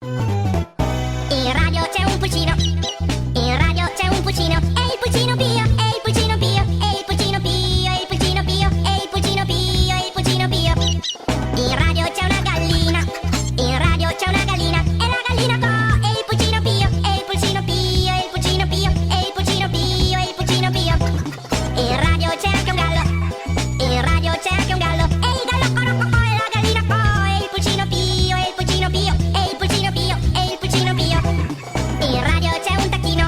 In radio c'è un pulcino, in radio c'è un pulcino, e il pulcino Pio, e il pulcino Pio, e il pulcino Pio, e il pulcino Pio, e il pulcino Pio, e il pulcino Pio. In radio c'è una gallina, in radio c'è una gallina, e la gallina co, e il pulcino Pio, e il pulcino Pio, e il pulcino Pio, e il pulcino Pio, e il pulcino Pio. In radio c'è anche un gallo, in radio c'è anche un gallo, e il gallo co, e la gallina co, e il pulcino Pio, e il pulcino Pio, e il pulcino Pio, e il pulcino Pio. In radio c'è un tacchino,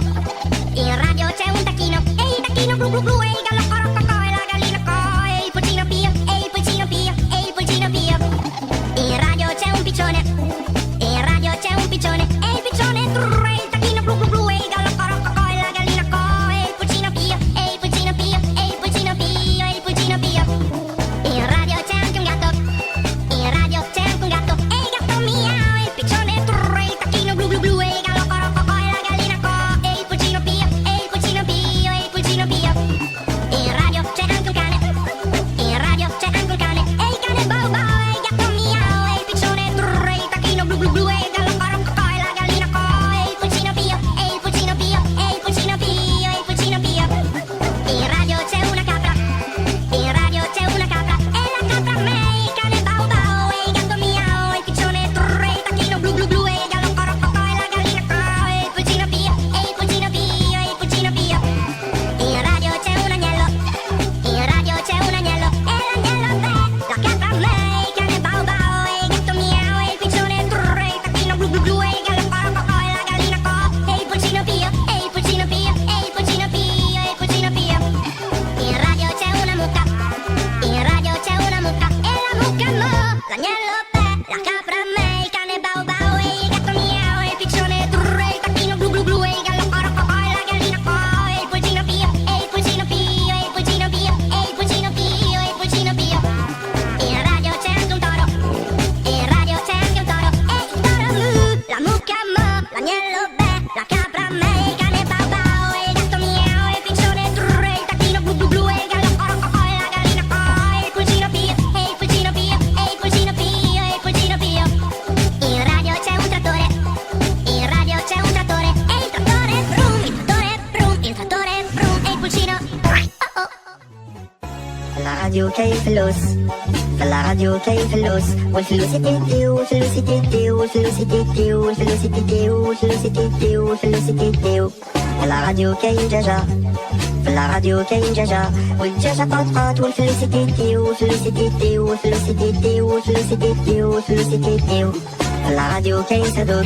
in radio c'è un tacchino, e il tacchino blu blu blu, e il gallo co, e la gallina co, e il pulcino Pio, e il pulcino Pio, e il pulcino Pio. In radio c'è un piccione, in radio c'è un piccione, e il piccione trrr, e il tacchino blu blu blu, e il gallo co, e la gallina co, e il pulcino Pio, e il pulcino Pio, e il pulcino Pio, e il pulcino Pio. In radio c'è anche un gatto, in radio c'è anche un gatto, e il gatto miau, e il piccione trrr, e il tacchino blu blu blu, e il gallo co, e la gallina co, e il pulcino Pio, e il pulcino Pio, e il pulcino Pio. In radio c'è anche un cane, in radio c'è anche un cane, e il cane bow bow, e il gatto miau, e il piccione trrr, e il tacchino blu blu blu, e il gallo co, e la gallina co, e il pulcino Pio, e il pulcino Pio, e il pulcino Pio, e il pulcino Pio. In radio c'è una capra, in radio c'è una capra, e la capra me, il cane bow bow, e il gatto miau, e il piccione trrr, e il tacchino blu blu blu, e il gallo co, e la gallina co, e il pulcino Pio, e il pulcino Pio, e il pulcino Pio. In radio c'è un agnello, in radio c'è un agnello, e l'agnello me, la capra me, il cane bow bow, e il gatto miau, e il piccione trrr, e il tacchino blu blu blu, e il gallo co, e la gallina co, e il pulcino Pio, e il pulcino Pio, e il pulcino Pio, e il pulcino Pio. In radio c'è una mucca, in radio c'è una mucca, e la mucca mo, l'agnello me, la capra me, il cane bow bow, e il gatto miau, e il piccione trrr, e il tacchino blu blu blu, e il gallo co, e la gallina co, e il pulcino Pio, e il pulcino Pio, e il pulcino Pio, e il pulcino Pio, e il pulcino Pio. In radio c'è anche un toro, in radio c'è anche un toro, e il toro mu, la mucca mo, l'agnello be, la capra me, il cane bow bow, e il gatto miau, e il piccione trrr, e il tacchino blu blu blu, e il gallo co, e la gallina co, e il pulcino Pio, e il pulcino Pio, e il pulcino Pio, e il pulcino Pio. In radio c'è un trattore, in radio c'è un trattore, e il trattore brum, il trattore brum, il trattore brum, e il pulcino oh oh. La radio كيف اللوس la radio كيف اللوس والفلوس تدي والفلوس تدي والفلوس تدي والفلوس تدي والفلوس تدي والفلوس تدي la radio كاين دجاجة la radio كاين دجاجة والدجاجة قطقط والفلوس تدي والفلوس تدي والفلوس تدي والفلوس تدي والفلوس تدي la radio كاين صدوق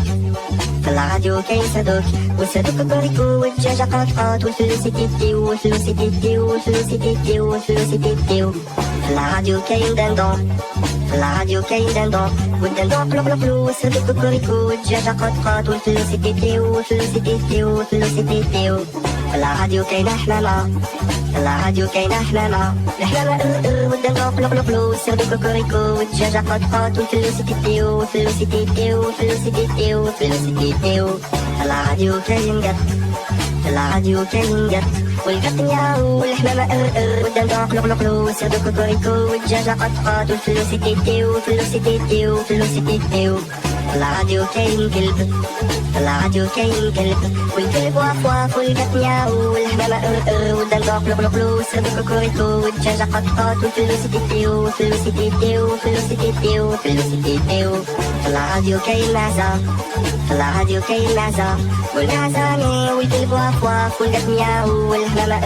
la radio كاين صدوق والصدوق كوريكو والدجاجة قطقط والفلوس تدي والفلوس تدي والفلوس تدي والفلوس تدي la radio كاين دندون la radio كاين دندون والدندون قلو قلو قلو والصدوق كوريكو والدجاجة قطقط والفلوس تدي والفلوس تدي والفلوس تدي la radio كاين حمامة la radio كاين حمامة الحمامة والدندون قلو قلو قلو والصدوق كوريكو والدجاجة قطقط والفلوس تدي والفلوس تدي والفلوس تدي والفلوس تدي la radio كاين قط la radio كاين قط والقط مياو والحمامة والدندون قلو قلو قلو والصدوق كوريكو والدجاجة قطقط والفلوس تدي والفلوس تدي والفلوس تدي la radio كاين كلب la radio كاين كلب والكلب واف واف والقط مياو والحمامة والدندون قلو قلو قلو والصدوق كوريكو والدجاجة قطقط والفلوس تدي والفلوس تدي والفلوس تدي والفلوس تدي la radio كاين معزة la radio كاين معزة والمعزاني والكلب واف واف والقط مياو والحمامة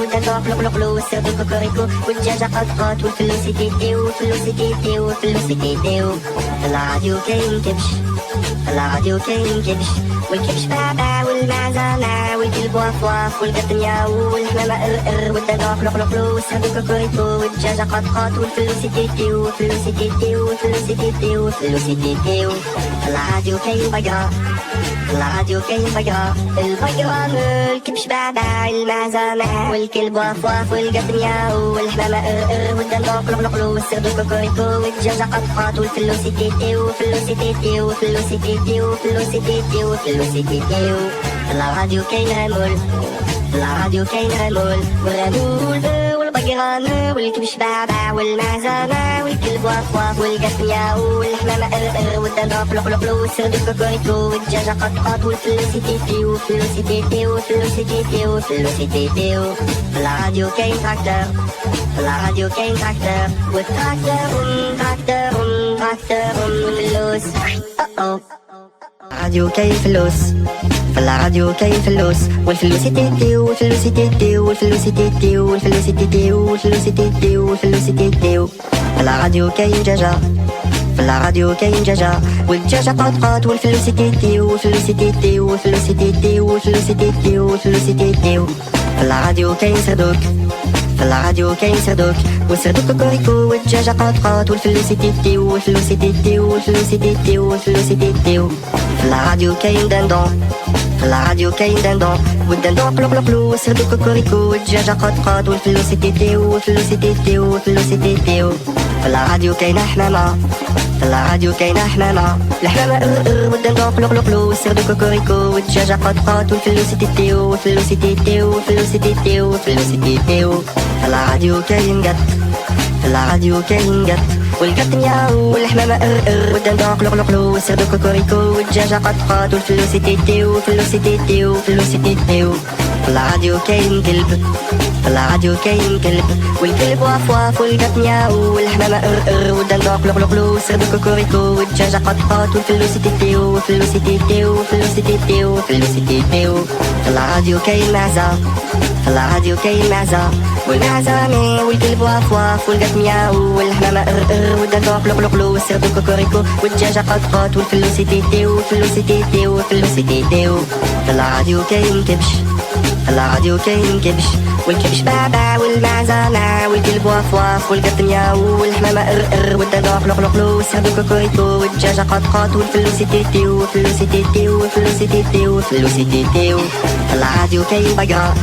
والدندون قلو قلو قلو والصدوق كوريكو والدجاجة قطقط والفلوس تدي والفلوس تدي والفلوس تدي la radio كاين كبش la radio كاين كبش والكبش بابا والمعزانة والكلب واف واف والقط مياو والحمامة والدندون قلو قلو قلو والصدوق كوريكو والدجاجة قطقط والفلوس تدي والفلوس تدي والفلوس تدي والفلوس تدي la radio كاين بقرة la radio كاين بقرة البقرة الكبش بابا المعزانة والكلب واف واف والقط مياو والحمامة والدندون قلو قلو قلو والصدوق كوريكو والدجاجة قطقط والفلوس تدي والفلوس تدي والفلوس تدي والفلوس تدي والفلوس تدي la radio كاين رامول la radio كاين رامول والرامول والبقرة والبقرة والكبش بعبع والمعزة والكلب واف واف والقط مياو والحمامة ار والدندرة فلوق والسرد كوكوريكو والدجاجة قط والفلوسي تيتيو فلوسي تيتيو فلوسي تيتيو فلوسي تيتيو. في الراديو كاين تراكتور في الراديو كاين تراكتور والتراكتور تراكتور والفلوس راديو كاين فلوس في الراديو كاين فلوس والفلوس تيتيو والفلوس تيتيو والفلوس تيتيو والفلوس تيتيو والفلوس تيتيو والفلوس تيتيو. في الراديو كاين دجاجة في الراديو كاين دجاجة والدجاجة قط والفلوس تيتيو والفلوس تيتيو والفلوس تيتيو والفلوس تيتيو والفلوس تيتيو. في الراديو كاين صدوق في الراديو كاين صدوق والصدوق كوكوريكو والدجاجة قط والفلوس تيتيو والفلوس تيتيو والفلوس تيتيو والفلوس تيتيو. في الراديو كاين دندون في الراديو كاين دندون والدندون قلو والصدوق كوكوريكو والدجاجة قط والفلوس تيتيو والفلوس تيتيو والفلوس تيتيو. في الراديو كاين حمامة في الراديو كاين حمامة الحمامة والدندون قلو والصدوق كوكوريكو والدجاجة قط والفلوس تيتيو والفلوس تيتيو والفلوس تيتيو والفلوس تيتيو. في الراديو كاين قط في الراديو كاين قط والقط مياو والحمامة والدندون قلو والصدوق كوكوريكو والدجاجة قط والفلوس تيتيو والفلوس تيتيو والفلوس تيتيو. في الراديو كاين كلب في الراديو كاين كلب والكلب واف واف والقط مياو والحمامة والدندون قلو والصدوق كوكوريكو والدجاجة قط والفلوس تيتيو والفلوس تيتيو والفلوس تيتيو والفلوس تيتيو. في الراديو كاين معزة في الراديو كاين معزة والمعزة والكلب واف واف والقط مياو والحمامة والدندون قلو والصدوق كوكوريكو والدجاجة قط والفلوس تيتيو والفلوس تيتيو والفلوس تيتيو. في الراديو كاين كبش في الراديو كاين كبش والكبش بعبع والمعزة والكلب واف واف والقط مياو والحمامة والدندون قلو والصدوق كوكوريكو والدجاجة قط والفلوس تيتيو والفلوس تيتيو والفلوس تيتيو والفلوس تيتيو. في الراديو كاين بقرة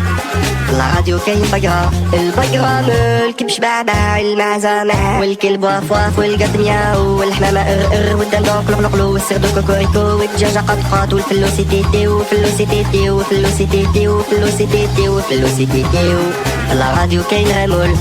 في الراديو كاين بقرة البقرة الكبش بعبع المعزة والكلب واف واف والقط مياو والحمامة والدندون قلو والصدوق كوكوريكو والدجاجة قط والفلوس تيتيو والفلوس تيتيو والفلوس تيتيو والفلوس تيتيو والفلوس تيتيو. في الراديو كاين رامول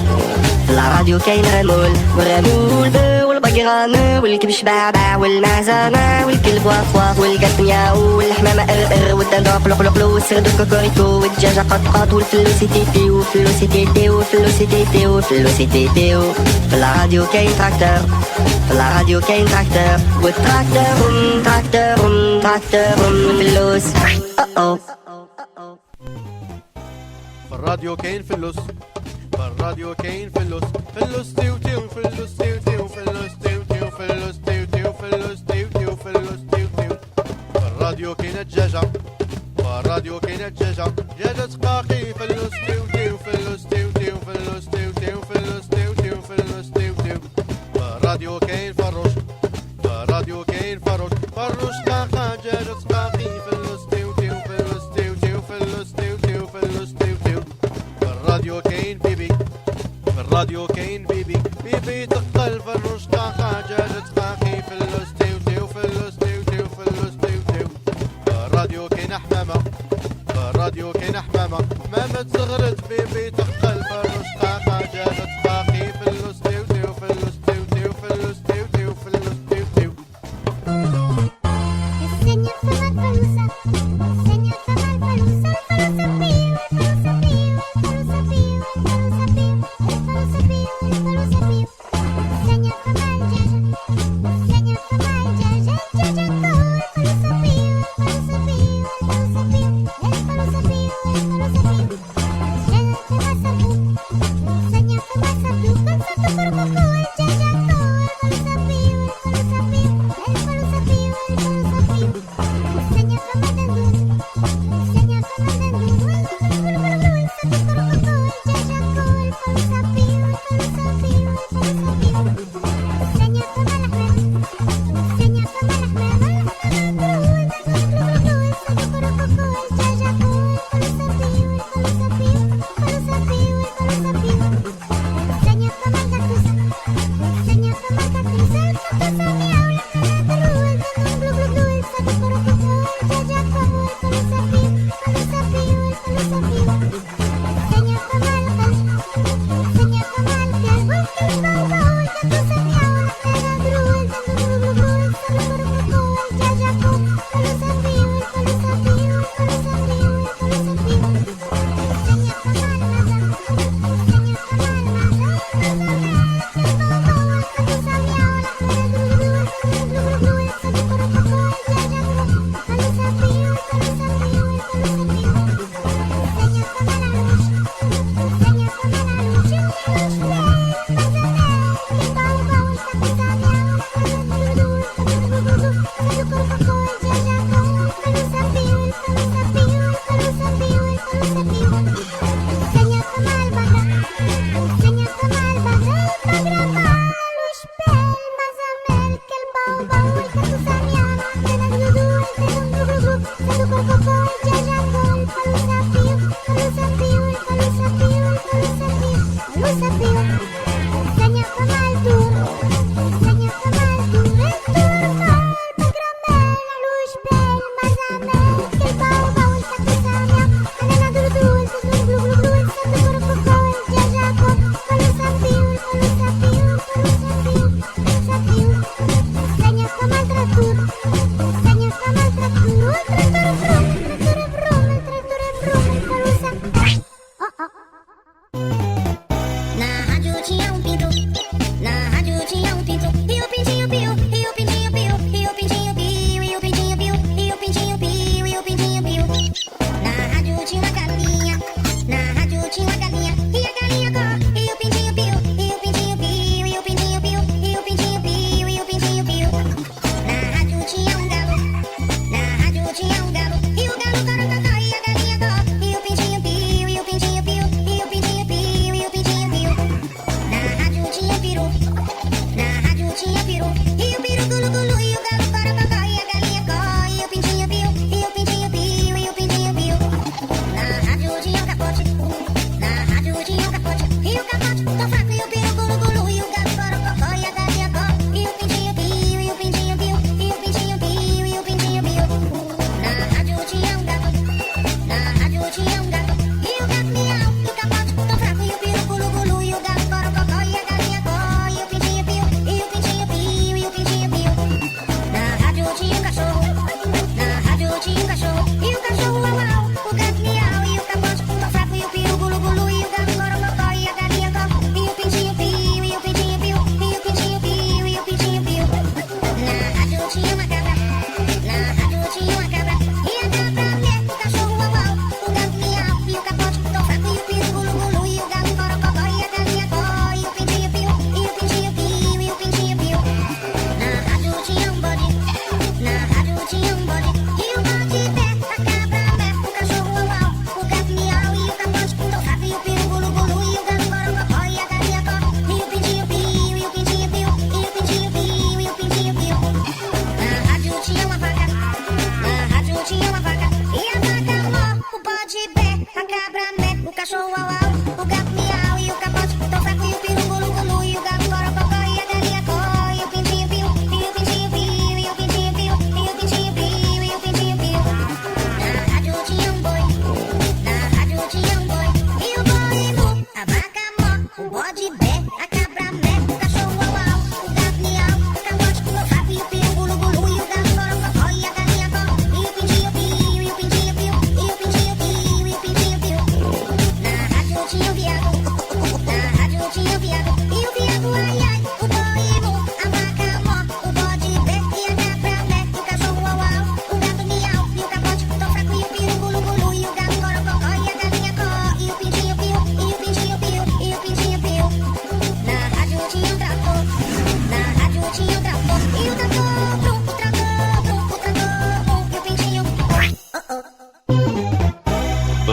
في الراديو كاين رامول والرامول والبقرة والكبش بعبع والمعزة والكلب واف واف والقط مياو والحمامة والدندون قلو والصدوق كوكوريكو والدجاجة قط والفلوس تيتيو والفلوس تيتيو والفلوس تيتيو والفلوس تيتيو. في الراديو كاين تراكتور في الراديو كاين تراكتور والتراكتور تراكتور والفلوس في الراديو كاين فلوس في الراديو كاين فلوس فلوس تيو تيو فلوس تيو تيو فلوس تيو تيو فلوس تيو تيو فلوس تيو تيو فلوس تيو تيو. في الراديو كاين دجاجة في الراديو كاين دجاجة دجاجة تقاقي فلوس تيو تيو فلوس تيو تيو فلوس تيو تيو فلوس تيو تيو فلوس تيو تيو. في الراديو كاين فروش في الراديو كاين فروش قاقا دجاجة تقاقي فلوس تيو تيو فلوس تيو تيو فلوس تيو تيو فلوس تيو تيو. في الراديو كاين بيبي في الراديو كاين بيبي تقل فروش قاقا دجاجة تقاقي فلوس تيو تيو فلوس تيو تيو فلوس تيو تيو. في الراديو كاين حمامة في الراديو كاين حمامة تزغرت بيبي تقل فروش قاقا دجاجة تقاقي فلوس تيو تيو فلوس تيو تيو فلوس تيو تيو فلوس تيو تيو.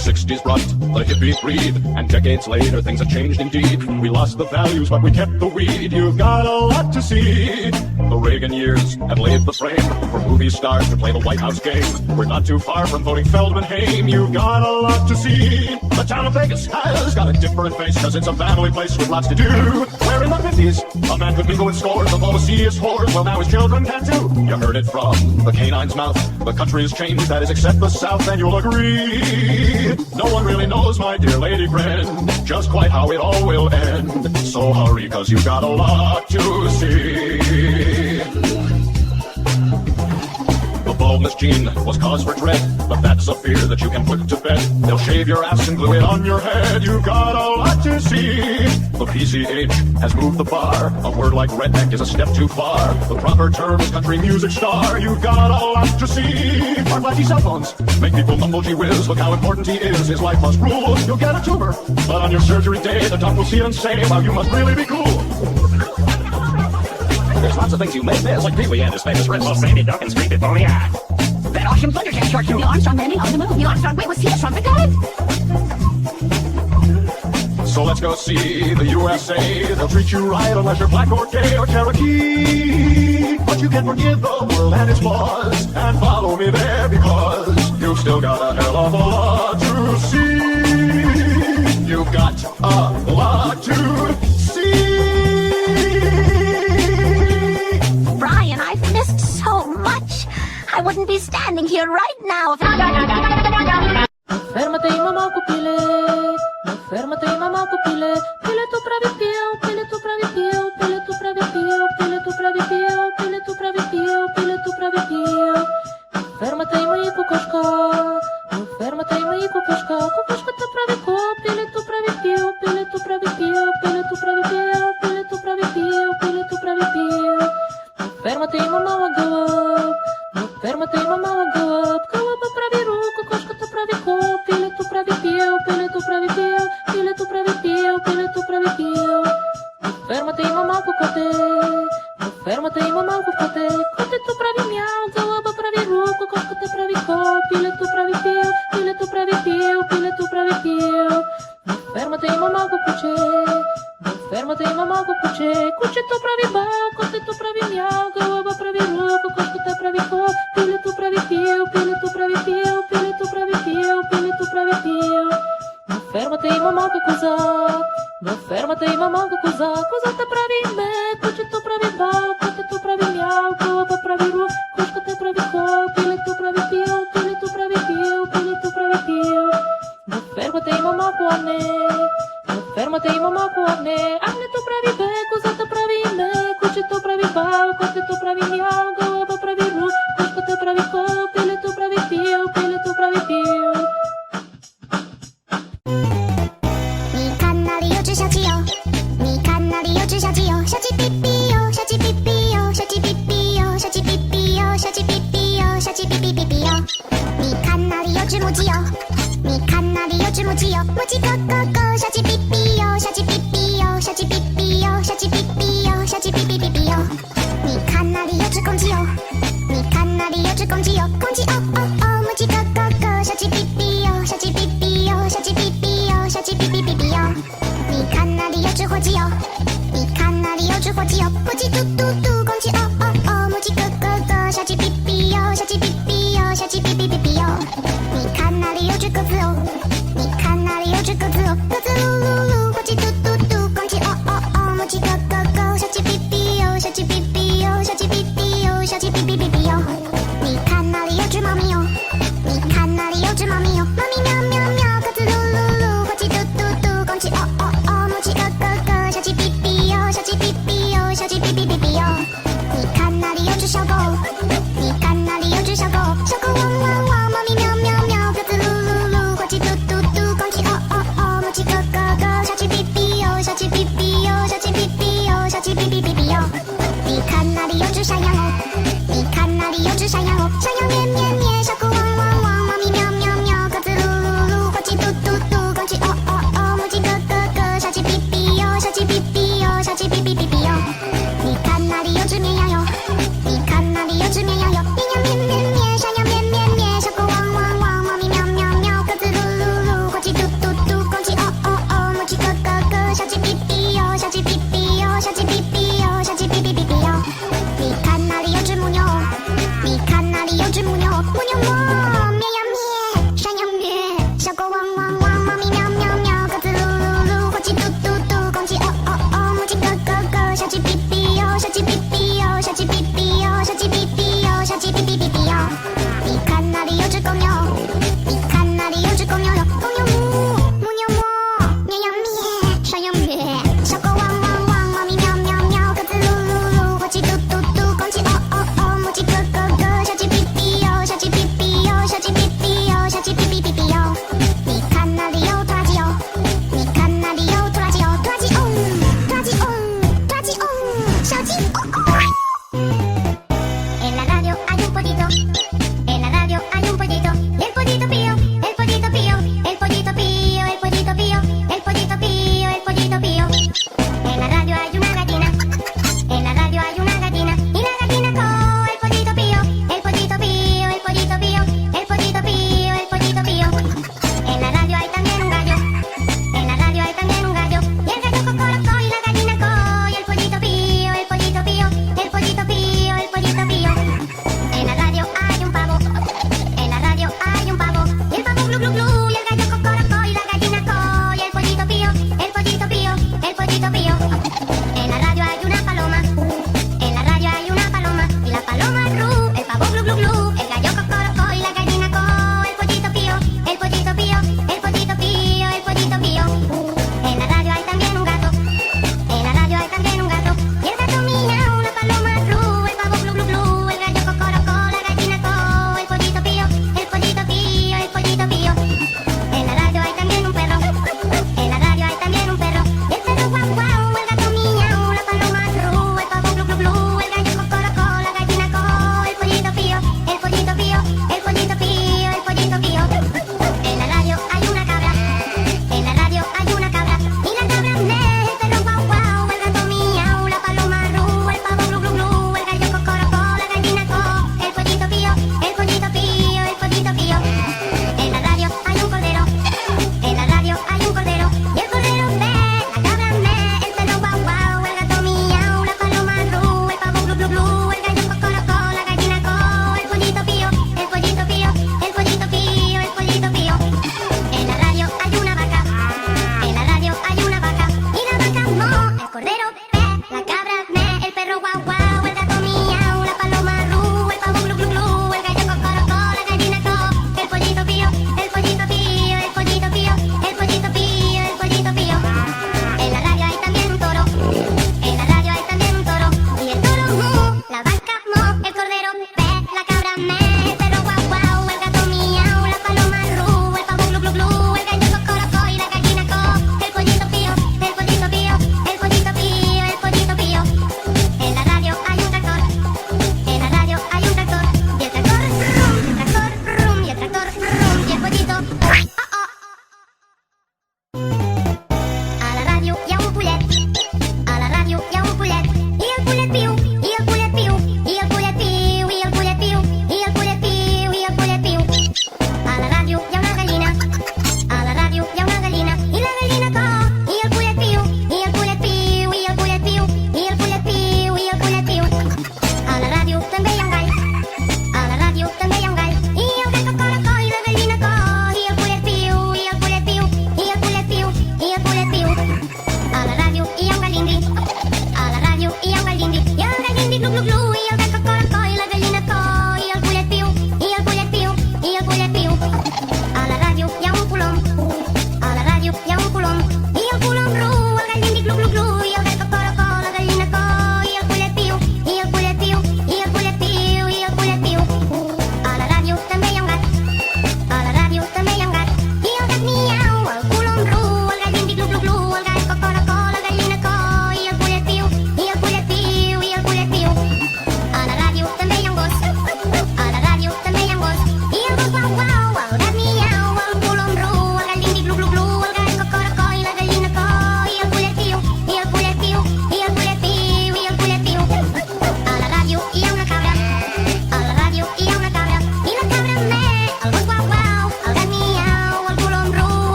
60s brought the hippie breed, and decades later things have changed indeed. We lost the values, but we kept the weed. You've got a lot to see. The Reagan years have laid the frame for movie stars to play the White House game. We're not too far from voting Feldman Haim. You've got a lot to see. The town of Vegas has got a different face, cause it's a family place with lots to do. Where in the 50s, a man could mingle with scores of overseas whores. Well, now his children can too. You heard it from the canine's mouth. The country has changed, that is, except the South, and you'll agree. No one really knows, my dear lady friend, just quite how it all will end. So hurry, cause you've got a lot to see. The baldness gene was cause for dread, but that's a fear that you can put to bed. They'll shave your ass and glue it on your head. You've got a lot to see. The PCH has moved the bar. A word like redneck is a step too far. The proper term is country music star. You've got a lot to see. Our flashy cell phones make people mumble gee whiz. Look how important he is, his life must rule. You'll get a tumor, but on your surgery day, the doc will see it and say, wow, you must really be cool. There's lots of things you may miss, like Pee-wee and his famous riff. Well, Sandy Duck and Scream It Boney Eye. That awesome Thundercats cartoon. Neil Armstrong landing on the moon. Neil Armstrong, wait, was he a trumpet god? So let's go see the USA. They'll treat you right unless you're black or gay or Cherokee. But you can forgive the world and its flaws and follow me there, because you've still got a hell of a lot to see. You've got a lot to see. Brian, I've missed so much. I wouldn't be standing here right now. Fermate i mamma pupile, fermate i mamma pupile, pile tu pravi pio, pile tu pravi pio, pile tu pravi pio, pile tu pravi pio, pile tu pravi pio, pile tu pravi pio. Fermate i mojej kukuszka, fermate i mojej kukuszka, kukuszka tu pravi ko, pile tu pravi pio, pile tu pravi pio, pile tu pravi pio, pile tu pravi pio, pile tu pravi pio. Fermate i mamma galop, fermate i mamma galop, galop pravi ruku, kukuszka tu pravi ko, pile tu pravi pio, pile tu pravi pio, pile tu pravi pio, pile tu pravi pio. Fermate i mamma kokote, fermate i mamma kokote, kote tu pravi miau, galop pravi ruku, kukuszka tu pravi ko, pile tu pravi pio, pile tu pravi pio, pile tu pravi pio. Fermate i mamma kokuče, fermate i mamma kokuče, kuče tu pravi ba, kote tu pravi miau, galop pravi ruku, kukuszka tu pravi ko, pile tu pravi pio, pile tu pravi pio, pile tu pravi pio, pile tu pravi pio. Fermate i mamma kokuza, fermate i mamma kokuza, koza tu pravi me, kuče tu pravi ba, kote tu pravi miau, galop pravi ruku, kukuszka tu pravi ko, pile tu pravi pio, pile tu pravi pio, pile tu pravi pio. Fermate i mamma kuane, fermate i mamma kuane, Agne tu pravi be, koza tu pravi me, kuče tu pravi ba, kote tu pravi miau, galop pravi ruku, kukuszka tu pravi ko, pile tu pravi pio, pile tu pravi pio. 你看那里有只小鸡哟，你看那里有只小鸡哟，小鸡哔哔哟，小鸡哔哔哟，小鸡哔哔哟，小鸡哔哔哟，小鸡哔哔哟，小鸡哔哔哔哔哟。你看那里有只母鸡哟，你看那里有只母鸡哟，母鸡咯咯咯，小鸡哔哔哟，小鸡哔哔哟，小鸡哔哔哟，小鸡哔哔哟，小鸡哔哔哔哔哟。你看那里有只公鸡哟，你看那里有只公鸡哟，公鸡哦哦哦，母鸡咯咯咯，小鸡哔哔哟，小鸡哔哔哟，小鸡哔哔哟，小鸡哔哔哔哔哟。你看那里有只火鸡哟，你看那里有只火鸡哟，火鸡嘟嘟嘟，公鸡哦哦哦，母鸡咯咯咯，小鸡哔哔哟，小鸡哔哔哟，小鸡哔哔哔哔哟。你看那里有只鸽子哦，你看那里有只鸽子哦，鸽子噜噜噜，火鸡嘟嘟嘟，公鸡哦哦哦，母鸡咯咯咯，小鸡哔哔哟，小鸡哔哔哟，小鸡哔哔哟，小鸡哔哔哔哔哟。你看那里有只猫咪。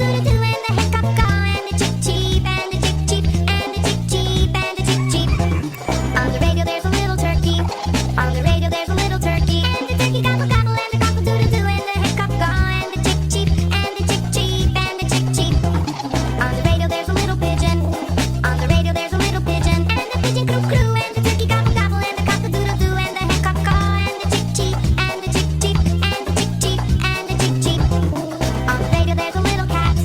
cock-a-doodle-doo and the hen caw-caw and the chick-cheep and the chick-cheep and the chick-cheep and the chick-cheep. On the radio there's a little turkey. On the radio there's a little turkey. And the turkey gobble-gobble and the cock-a-doodle-doo and the hen caw-caw and the chick-cheep and the chick-cheep and the chick-cheep. On the radio there's a little pigeon. On the radio there's a little pigeon. And the pigeon coo-coo and the turkey gobble-gobble and the cock-a-doodle-doo and the hen caw-caw and the chick-cheep and the chick-cheep and the chick-cheep and the chick-cheep. On the radio there's a little cat.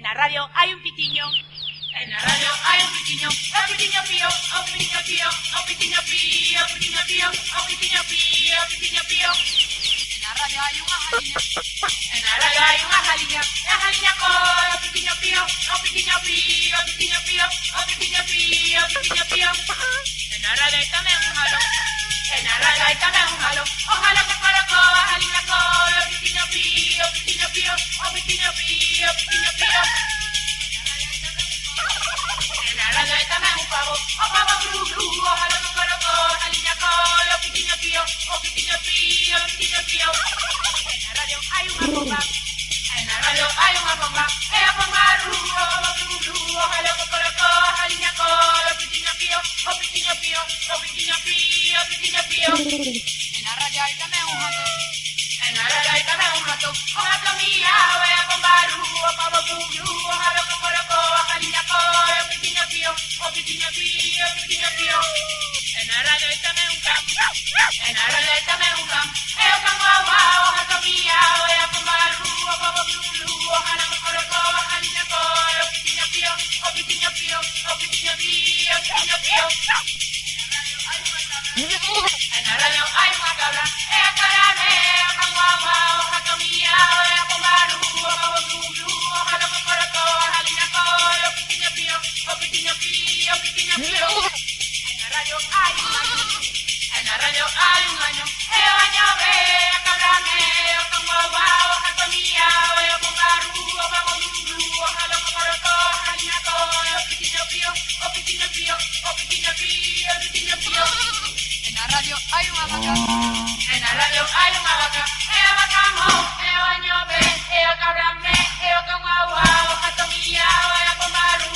la radio hay un pitiño. En la radio hay un pitiño. Un pitiño pío, un pitiño pío, un pitiño pío, un pitiño pío, un pitiño pío, un pitiño pío. En la radio hay una jaliña. En la radio hay una jaliña. La jaliña con un pitiño pío, un pitiño pío, un pitiño pío, un pitiño pío, un pitiño pío. En la radio hay también un jalo. En la radio hay también un jalo. Ojalá que coloco a jaliña con un pitiño pío, un pitiño pío, un pitiño pío, un pitiño pío. En la radio hay también un pavo glu glu, ojalá que coloco a jaliña con un pitiño pío, un pitiño pío, un pitiño pío. En la radio hay una bomba. En la radio hay una bomba. Ella bomba glu glu, ojalá que coloco a jaliña con un pitiño pío, un pitiño pío, un pitiño pío, un pitiño pío. En la radio hay también un gato. En la radio hay también un gato mía, ella bomba glu, ojalá que coloco a jaliña con un pitiño pío, un pitiño pío, un pitiño pío. En la radio hay también un cam. En la radio hay también un cam. Ella bomba guau, gato mía, ella bomba glu, ojalá que coloco a jaliña con un pitiño pío, un pitiño pío, un pitiño pío, un pitiño pío. En la radio hay una cabra, ella carane, guau, gato mía, ella bomba glu, ojalá que coloco a jaliña con un pitiño pío, un pitiño pío, un pitiño pío. En la radio hay un año. En la radio hay un año. Año ve, cabrame, con guau, gato mía, ella bomba glu, ojalá que coloco a jaliña con un pitiño pío, un pitiño pío, un pitiño pío, un pitiño pío. En la radio hay una vaca. En la radio hay una vaca. Ella vaca mo, ella baño ve, ella cabrame, ella con guau, gato mía, ella bomba glu,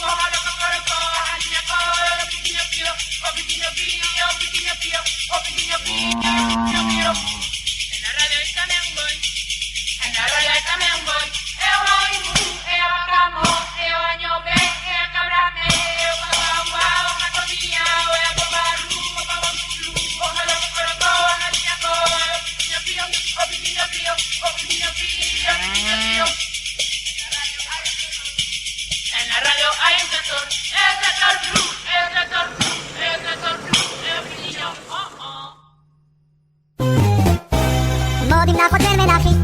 ojalá que coloco a jaliña con un pitiño pío, un pitiño pío, un pitiño pío, un pitiño pío, un pitiño pío. En la radio hay también un boy. En la radio hay también un boy. Ella boy mu, ella vaca mo, ella baño ve, ella cabrame, ella con guau, gato mía, ella bomba glu, ojalá que coloco a jaliña con un pitiño pío, un pitiño pío, un pitiño pío, un pitiño pío. En la radio hay un tractor, el tractor blue, el tractor blue, el tractor blue, el pitiño, modim na hotel menachim,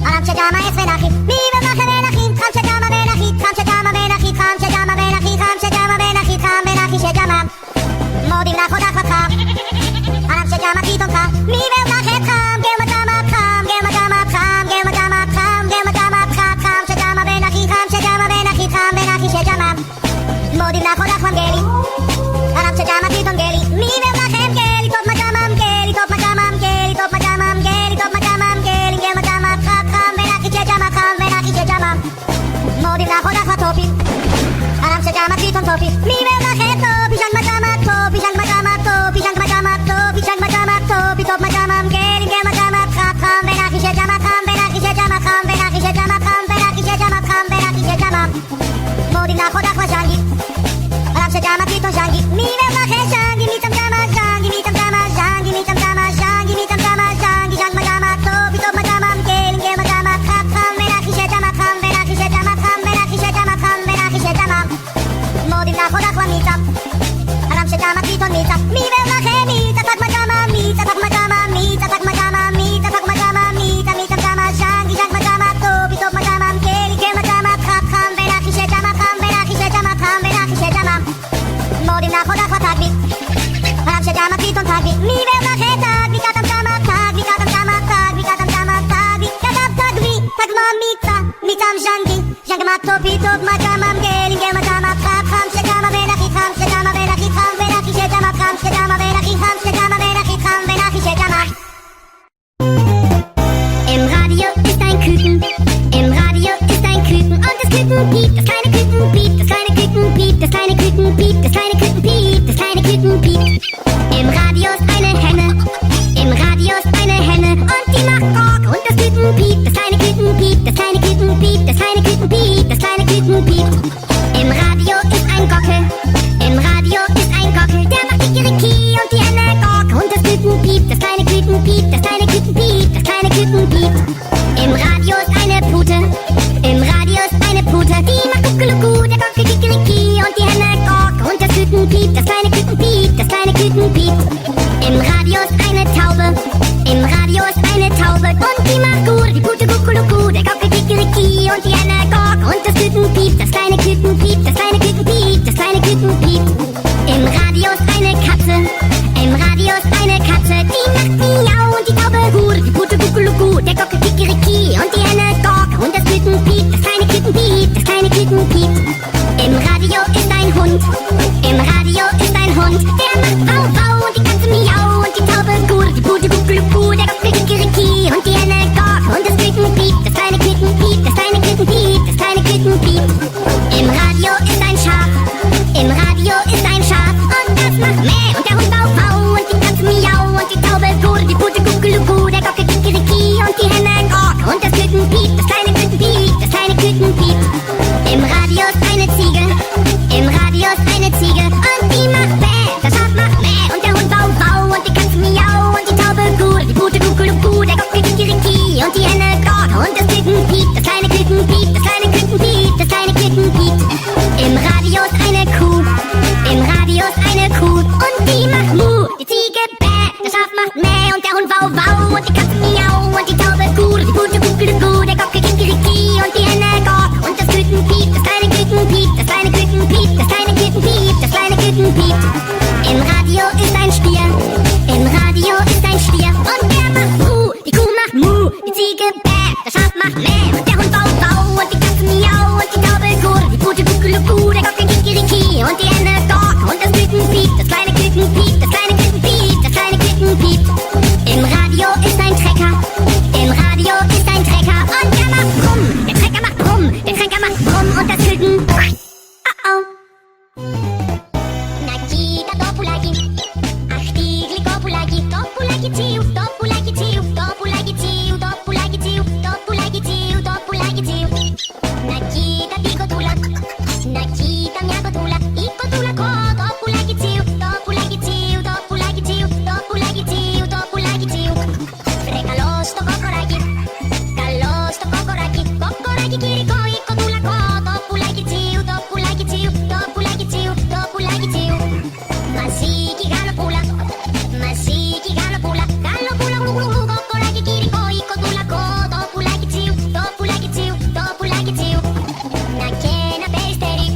alam shegama es menachim, mi bevach menachim, cham shegama menachim, cham shegama menachim, cham shegama menachim, cham shegama menachim, cham menachim shegama, modim na hotel cham, alam shegama kiton cham, mi bevach et cham, gema cham, gema cham, gema cham, gema cham, cham shegama menachim, cham shegama menachim, cham menachim shegama, modim na hotel cham geli, alam shegama kiton geli, mi bevach et geli, top machamam geli, top machamam geli, top machamam geli, top machamam geli, gema cham, cham menachim shegama, modim na hotel cham topi, alam shegama kiton topi, mi bevach et topi, shan machama topi, shan machama topi, shan machama topi, shan machama topi, top machamam geli, gema cham, cham menachim shegama, cham menachim shegama, cham menachim shegama, cham menachim shegama, cham menachim shegama, modim na hotel cham shangi, alam shegama kiton shangi, mi bevach et shangi, mi tam chama shangi, mi tam chama shangi, mi tam chama shangi, mi tam chama shangi, shan machama topi, top machamam geli, gema cham, cham menachim shegama, cham menachim shegama, cham menachim shegama, cham menachim shegama, modim na hotel cham mitam, alam shegama kiton mitam, mi bevach et mitam, tak machama mitam, tak machama mitam, tak machama mitam, tak machama mitam, mi tam chama shangi, shan machama topi, top machamam geli, gema cham, cham menachim shegama, cham menachim shegama, cham menachim shegama, modim na hotel cham tagvi, alam shegama kiton tagvi, mi bevach et tagvi, katam chama tagvi, katam chama tagvi, katam chama tagvi, katam tagvi, tagma mitam, mitam shangi, shangma topi, top machamam geli, gema cham, cham shegama menachim, cham shegama menachim, cham menachim shegama, cham shegama menachim, cham shegama menachim, cham menachim shegama. Im Radio ist ein Küken, im Radio ist ein Küken und das Küken piept, das kleine Küken piept, das kleine Küken piept, das kleine Küken piept, das kleine Küken piept, das kleine Küken piept. Im Radio ist eine Henne, im Radio ist eine Henne und die macht Gok und das Küken piept, das kleine Küken piept, das kleine Küken piept, das kleine Küken piept, das kleine Küken piept. Im Radio ist ein Gockel, im Radio ist ein Gockel, der macht Kikeriki und die Henne Gok und das Küken piept, das kleine Küken piept, das kleine Küken piept, das kleine Küken piept. Im Radio ist eine Pute, im Radio Küken piept. Im Radio ist ein Hund, im Radio ist ein Hund, der macht Wau Wau und die Katze Miau und die Taube Gur, die Pute Kuckelucku, der Gockel Kikeriki und die Henne Gok und das Küken piept, das kleine Küken piept, das kleine Küken piept, das kleine Küken piept. Im Radio ist ein Schaf, im Radio ist ein Schaf und das macht Mäh und der Hund Wau Wau und die Katze Miau und die Taube Gur, die Pute Kuckelucku, der Gockel Kikeriki und die Henne Gok und das Küken piept, das kleine Küken piept, das kleine Küken piept. Im Radio ist eine Ziege, im Radio ist eine Ziege und die macht Bäh, das Schaf macht Mäh und der Hund Wau Wau und die Katze Miau und die Taube Gur, die Pute Kuckelucku, der Gockel Kikeriki und die Henne Gok und das Küken piept, das kleine Küken piept, das kleine Küken piept, das kleine Küken piept. Im Radio ist eine Kuh, im Radio ist eine Kuh und die macht Mu, die Ziege Bäh, das Schaf macht Mäh und der Hund Wau Wau und die Katze Miau und die Taube Gur, die Pute Kuckelucku, der Gockel Kikeriki und die Henne Gok und das Küken piept, das kleine Küken piept, das kleine Küken piept, das kleine Küken piept, das kleine Küken piept. Im Radio ist ein Stier, im Radio ist ein Stier und der macht Mu, die Kuh macht Mu, die Ziege Bäh, das Schaf macht Mäh und der Hund Wau Wau und die Katze Miau und die Taube Gur, die Pute Kuckelucku, der Gockel Kikeriki und die Henne Gok und das Küken piept, das kleine Küken piept, das kleine Küken piept, das kleine Küken piept. Im Radio ist ein Trecker, im Radio ist ein Trecker und der macht Brumm, der Trecker macht Brumm, der Trecker macht Brumm und das Küken. Oh. Nakita Topulaki, ach Tigli Kopulaki, Topulaki Tiu, Topulaki Tiu, Topulaki Tiu, Topulaki Tiu, Topulaki Tiu, Topulaki Tiu. Nakita Tikotula, Nakita Miakotula, Ikotula Ko, Topulaki Tiu, Topulaki Tiu, Topulaki Tiu, Topulaki Tiu, Topulaki Tiu. Frekalos to Kokoraki, Kalos to Kokoraki, Kokoraki Kiriko, Ikotula Ko, Topulaki Tiu, Topulaki Tiu, Topulaki Tiu, Topulaki Tiu. Masiki Galopula, Masiki Galopula, Galopula Gulu, Kokoraki Kiriko, Ikotula Ko, Topulaki Tiu, Topulaki Tiu, Topulaki Tiu. Nakena Peristeri,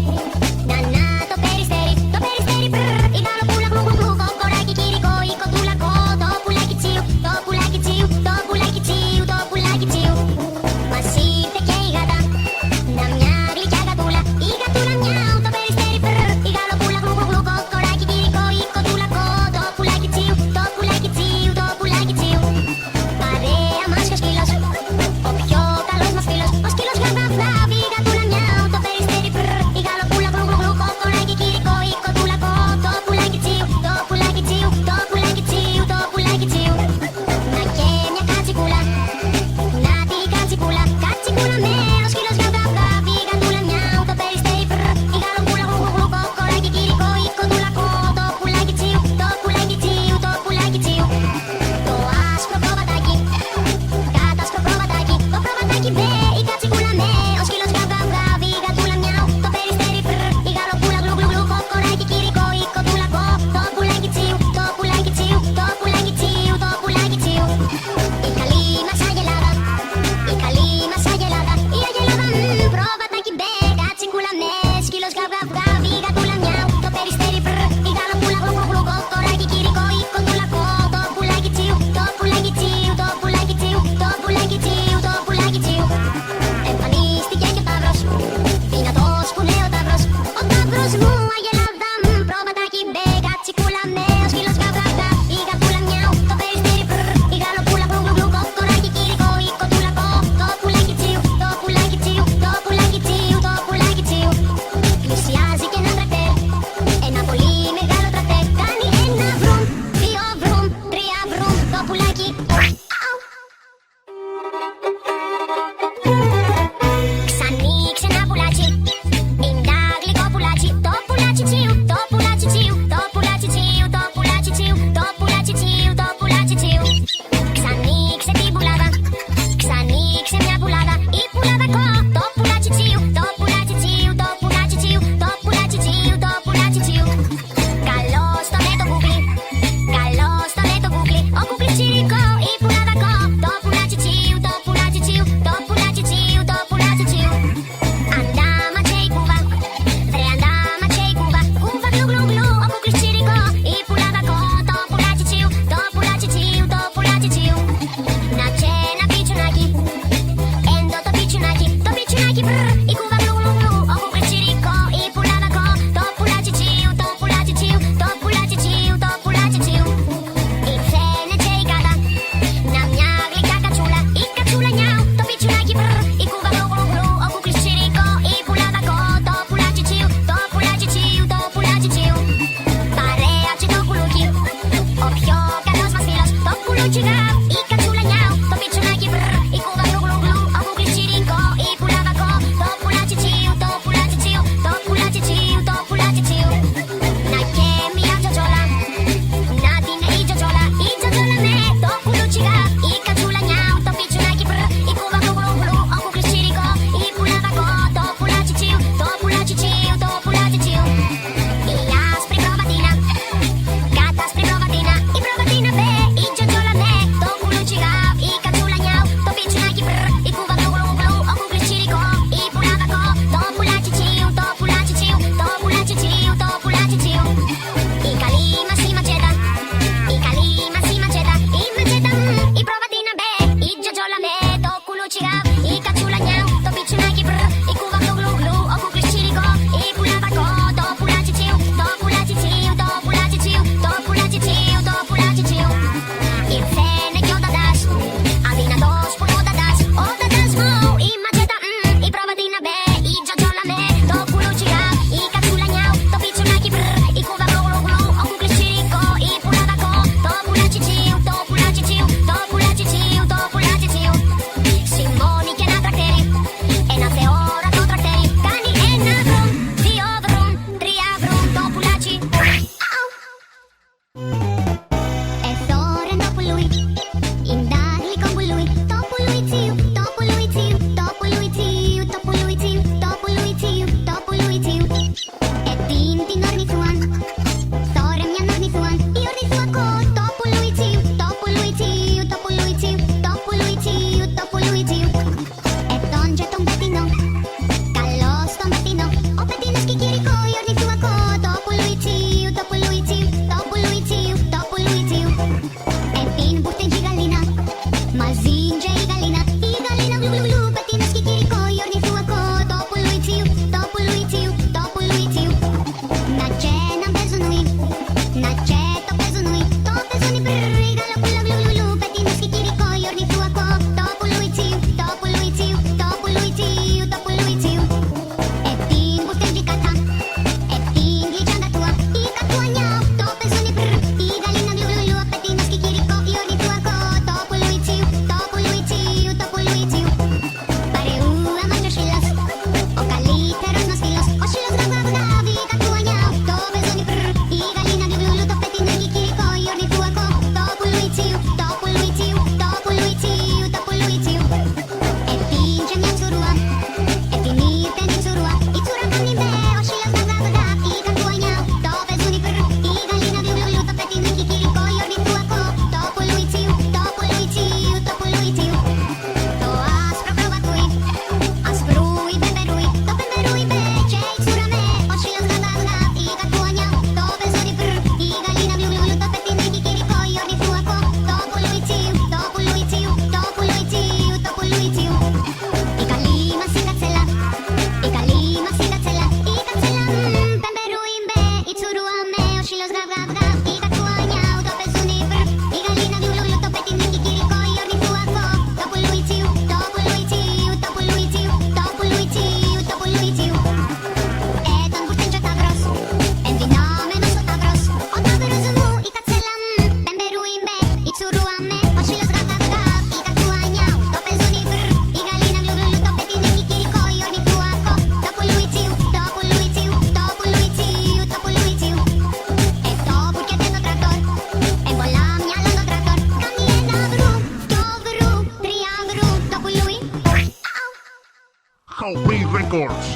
Howby Records.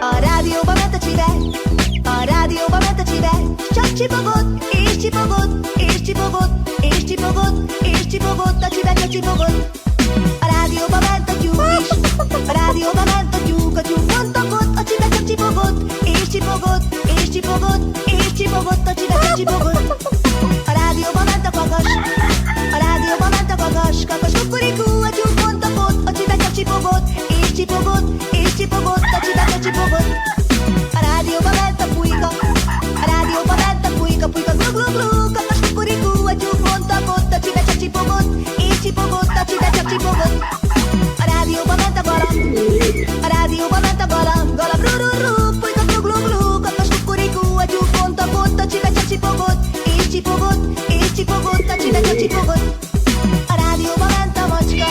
A rádióba ment a csibe, a rádióba ment a csibe, csak csipogott, és csipogott, és csipogott, és csipogott, és csipogott, a csibe csak csipogott. A rádióba ment a tyúk is, a rádióba ment a tyúk bontakott, a csibe csak csipogott, és csipogott, és csipogott, és csipogott, a csibe csak csipogott. A rádióba ment a kakas, a rádióba ment a kakas kukurikú, a tyúk bontakott, a csibe csak csipogott, és csipogott, és csipogott, a csibe csak csipogott. A rádióba ment a pulyka, a rádióba ment a pulyka glu glu glu, kakas kukurikú, a tyúk bontakott, a csibe csak csipogott, és csipogott, a csibe csak csipogott. A rádióba ment a galamb, a rádióba ment a galamb ru ru ru, pulyka glu glu glu, kakas kukurikú, a tyúk bontakott, a csibe csak csipogott, és csipogott, és csipogott, a csibe csak csipogott. A rádióba ment a macska,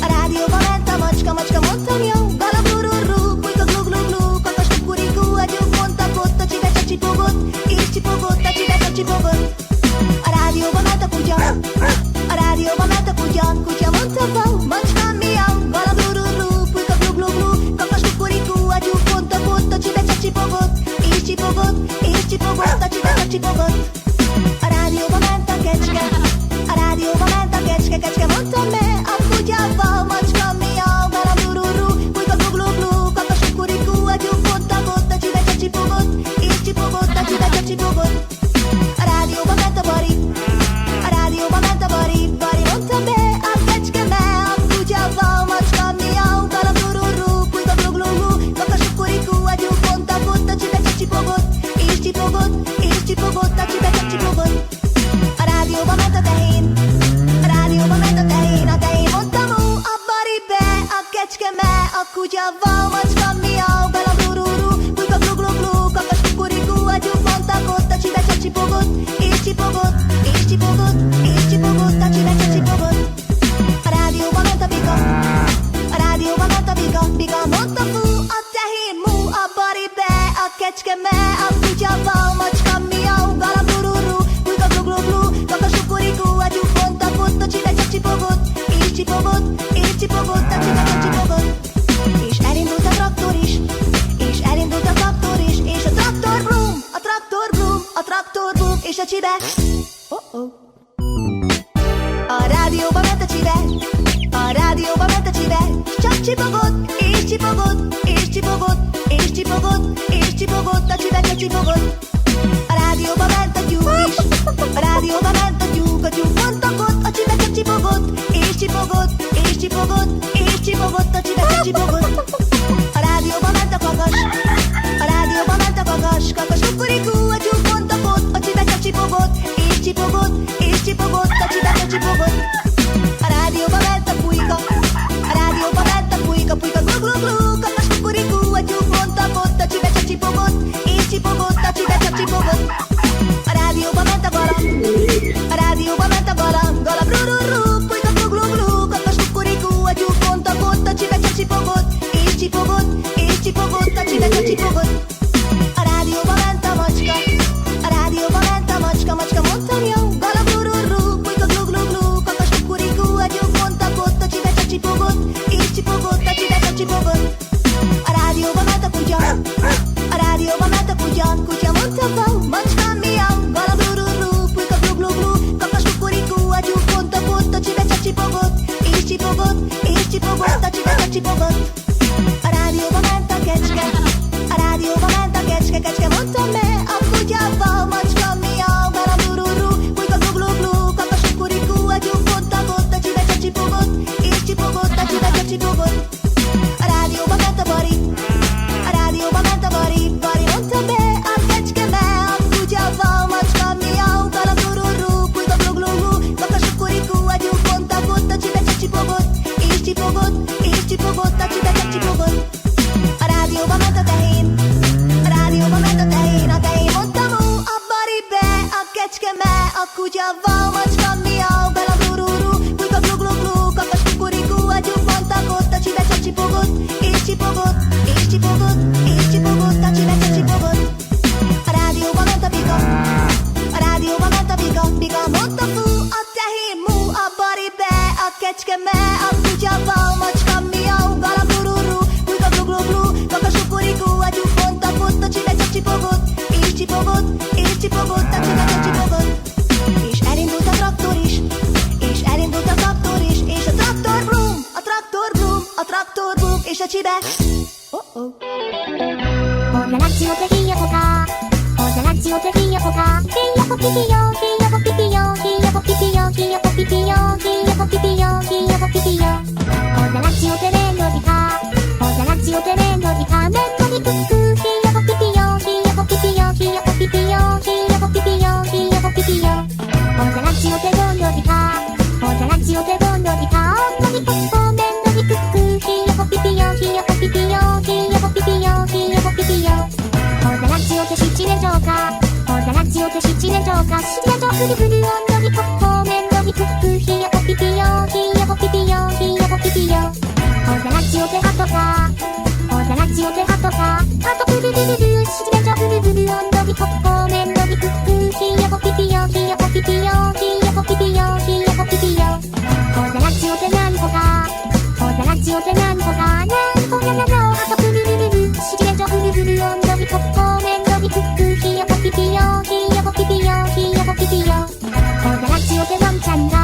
a rádióba ment a macska mondta miau, galamb ru ru ru, pulyka glu glu glu, kakas kukurikú, a tyúk bontakott, a csibe csak csipogott, és csipogott, a csibe csak csipogott. A rádióba ment a kutya, a rádióba ment a kutya mondta vau, macska miau, galamb ru ru ru, pulyka glu glu glu, kakas kukurikú, a tyúk bontakott, a csibe csak csipogott, és csipogott, és csipogott, a csibe csak csipogott. A rádióba ment a kecske, a rádióba ment a kecske mondta me, a kutyával, macska miau, galamb ru ru ru, pulyka glu glu glu, kakas kukurikú, a tyúk bontakott, a csibe csak csipogott, és csipogott, a csibe csak csipogott. A rádióba ment a bari, a rádióba ment a bari mondta be, a kecske me, a kutyával, macska miau, galamb ru ru ru, pulyka glu glu glu, kakas kukurikú, a tyúk bontakott, a csibe csak csipogott, és csipogott, és csipogott, a csibe csak aku Jawa, macam miau, galam ruru, buka glu glu glu, kakak syukuriku, aju pon takut, tak ciba caci pogot, isti pogot, isti pogot, isti pogot, tak ciba caci pogot. Radio Bananta Bika, Radio Bananta Bika, Bika montafu, atehimu, abari be, akechke me, aku Jawa, macam miau, galam ruru, buka glu glu glu, kakak syukuriku, aju pon takut, tak ciba caci pogot, isti pogot, isti pogot, tak ciba caci pogot. És elindult a traktor is, és elindult a traktor is, és a traktor brum, a traktor brum, a traktor brum, és a csibe. A rádióba ment a csibe, a rádióba ment a csibe, csak csipogott, és csipogott, és csipogott, és csipogott, és csipogott, a csibe csak csipogott. A rádióba ment a tyúk is, a rádióba ment a tyúk bontakott, a csibe csak csipogott, és csipogott, és csipogott, és csipogott, a csibe csak csipogott. A rádióba ment a kakas, a rádióba ment a kakas, kakas kukurikú, a tyúk bontakott, a csibe csak csipogott, és csipogott, és csipogott, a csibe csak csipogott. A rádióba ment a pulyka, a rádióba ment a pulyka, pulyka glu glu glu, kakas kukurikú, a tyúk bontakott, a csibe csak csipogott, és csipogott, a csibe csak csipogott. A rádióba ment a galamb, a rádióba ment a galamb, galamb ru ru ru, pulyka glu glu glu, kakas kukurikú, a tyúk bontakott, a csibe csak csipogott, és csipogott, és csipogott, a csibe csak csipogott. A rádióba ment a macska, a rádióba ment a macska, macska mondta miau, galamb ru ru ru, pulyka glu glu glu, kakas kukurikú, a tyúk bontakott, a csibe csak csipogott, és csipogott, a csibe csak csipogott. A rádióba ment a kutya, a rádióba ment a kutya, kutya mondta vau, macska miau, galamb ru ru ru, pulyka glu glu glu, kakas kukurikú, a tyúk bontakott, a csibe csak csipogott, és csipogott, és csipogott, a csibe csak csipogott. A rádióba ment a kecske, a rádióba ment a kecske, kecske mondta me, a kutyával, macska miau, galamb ru ru ru, pulyka glu glu glu, kakas kukurikú, a tyúk bontakott, a csibe csak csipogott, és csipogott, a csibe csak csipogott. A rádióba ment a bari, a rádióba ment a bari, bari mondta be, a kecske me, a kutyával, macska miau, galamb ru ru ru, pulyka glu glu glu, kakas kukurikú, a tyúk bontakott, a csibe csak csipogott, és csipogott, és csipogott, a csibe csak csipogott. A rádióba ment a tehén, a rádióba ment a tehén mondta mu, a bari be, a kecske me, a kutyával, macska miau, galamb ru ru ru, pulyka glu glu glu, kakas kukurikú, a tyúk bontakott, a csibe csak csipogott, és csipogott, és csipogott, és csipogott, a csibe csak csipogott. A rádióba ment a bika, a rádióba ment a bika, bika mondta fu, a tehén mu, a bari be, a kecske me, a kutyával, macska miau, galamb ru ru ru, pulyka glu glu glu, kakas kukurikú, a tyúk bontakott, a csibe csak csipogott, és csipogott, és csipogott, a csibe csak csipogott. És elindult a traktor is, és elindult a traktor is, és a traktor brum, a traktor brum, a traktor brum, és a csibe. Hola lazzio te hiya poka, hola lazzio te hiya poka, hiya popipiyo, hiya popipiyo, hiya popipiyo, hiya popipiyo, hiya popipiyo, hiya popipiyo. Hola lazzio te melodica, hola lazzio te melodica, melodicuccu, hiya popipiyo, hiya popipiyo, hiya popipiyo, hiya popipiyo, hiya popipiyo. Hola lazzio te melodica, hola lazzio te melodica, melodicuccu, melodicuccu, hiya popipiyo, hiya popipiyo, hiya popipiyo, hiya popipiyo. Hola lazzio te shichi ne gioca, hola lazzio te shichi ne gioca, shichi ne gioca di bulu, melodicuccu, melodicuccu, hiya popipiyo, hiya popipiyo, hiya popipiyo. Hola lazzio te hatoka, hola lazzio te hatoka, hato bulu bulu bulu, shichi ne gioca bulu bulu, melodicuccu, melodicuccu, hiya popipiyo, hiya popipiyo, hiya popipiyo, hiya popipiyo. Hola lazzio te nankoka, hola lazzio te nankoka, nanko na na na, hato bulu bulu bulu, shichi ne gioca bulu bulu, melodicuccu, melodicuccu, hiya popipiyo, hiya popipiyo, hiya popipiyo. Hola lazzio te wamchanga,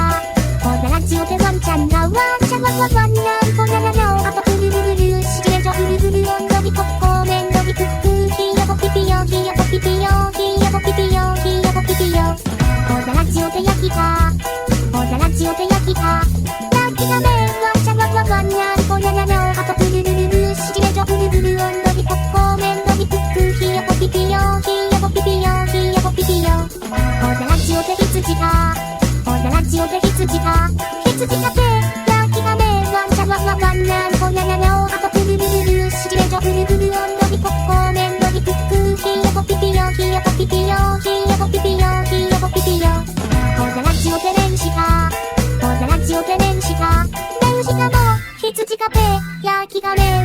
hola lazzio te wamchanga, wamchan wan wan wan, nanko na na na, hato bulu bulu bulu, shichi ne gioca bulu bulu, melodicuccu, melodicuccu, hiya popipiyo, hiya popipiyo, hiya popipiyo, hiya popipiyo. Hola lazzio te yakika, hola lazzio te yakika, yakika me, wamchan wan wan wan, nanko na na na, hato bulu bulu bulu, shichi ne gioca bulu bulu, melodicuccu, melodicuccu, hiya popipiyo, hiya popipiyo, hiya popipiyo. Hola lazzio te hitsujika, hola lazzio te hitsujika, hitsujika te, yakika me, wamchan wan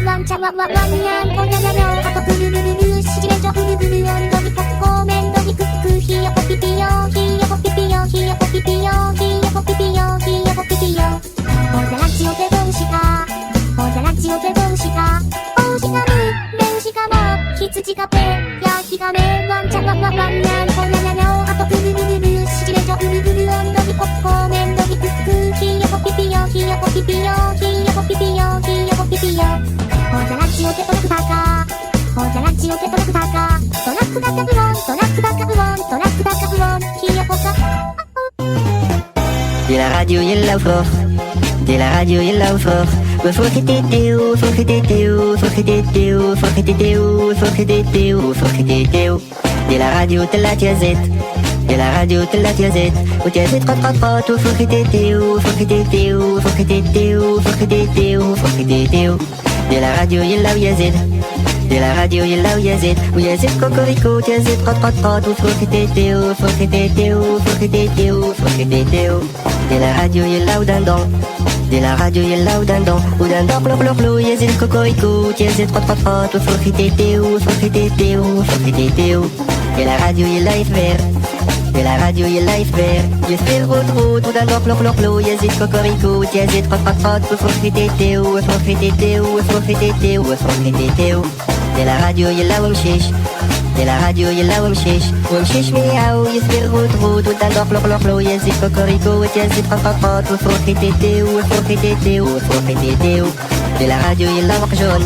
ワンチャワワワンニャンポニャニャニョあとプルルルル七面鳥ブルブル温度にポッコメンドにクックヒヨコピピヨヒヨコピピヨヒヨコピピヨヒヨコピピヨヒヨコピピヨほんでラジオでどうしたほんでラジオでどうしたおしがみメウシガモ羊がペヤヒガメワンチャワワワンニャンポニャニャニョあとプルルルル七面鳥ブルブル温度にポッコメンドにクックヒヨコピピヨヒヨコピピヨヒヨコピピヨヒヨコピピヨほんでラジオでトラクタカほんでラジオでトラクタカトラクタカブロントラクタカブロントラクタカブロンヒヨコカدي la radio يلا وفروخ دي la radio يلا وفروخ وفروخ تيتيو وفروخ تيتيو وفروخ تيتيو وفروخ تيتيو وفروخ تيتيو وفروخ تيتيو دي la radio طلعت يا زيت دي la radio طلعت يا زيت ويا زيت قط قط قط وفروخ تيتيو وفروخ تيتيو وفروخ تيتيو وفروخ تيتيو وفروخ تيتيو دي la radio يلا ويا زيت دي la radio يلا ويا زيت كوكوريكو يا زيت قط قط قط وفروخ تيتيو وفروخ تيتيو وفروخ تيتيو وفروخ تيتيو دي la radio يلا ودندون دي la radio يلا ودندون قلو قلو قلو يا زيت كوكوريكو يا زيت قط قط قط وفروخ تيتيو وفروخ تيتيو وفروخ تيتيو دي la radio يلا يفبر دي la radio يلا يفبر يفبر روت ودندون قلو قلو يا زيت كوكوريكو يا زيت قط قط قط وفروخ تيتيو وفروخ تيتيو وفروخ تيتيو وفروخ تيتيو دي la radio يلا ومشيش دي la radio يلا ومشيش مياو يسبر روت ودندق لقلقلو يزيد كوكوريكو يزيد قطقط وفروخي تيتيو وفروخي تيتيو وفروخي تيتيو دي la radio يلا وقجون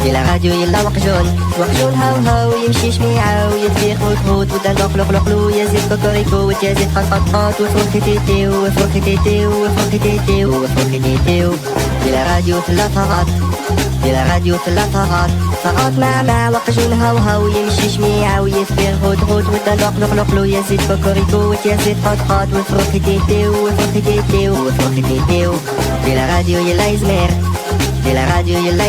دي la radio يلا وقجون هاو يمشيش مياو يسبر روت ودندق لقلقلو يزيد كوكوريكو يزيد قطقط وفروخي تيتيو وفروخي تيتيو وفروخي تيتيو وفروخي تيتيو دي la radio ثلاثة دي la radio ثلاثة فقط مع وقجون هاو يمشيش مياو يسبر روت ودندق لقلقلو يزيد كوكوريكو يزيد قطقط وفروخي تيتيو وفروخي تيتيو وفروخي تيتيو دي la radio يلا يزمر دي la radio يلا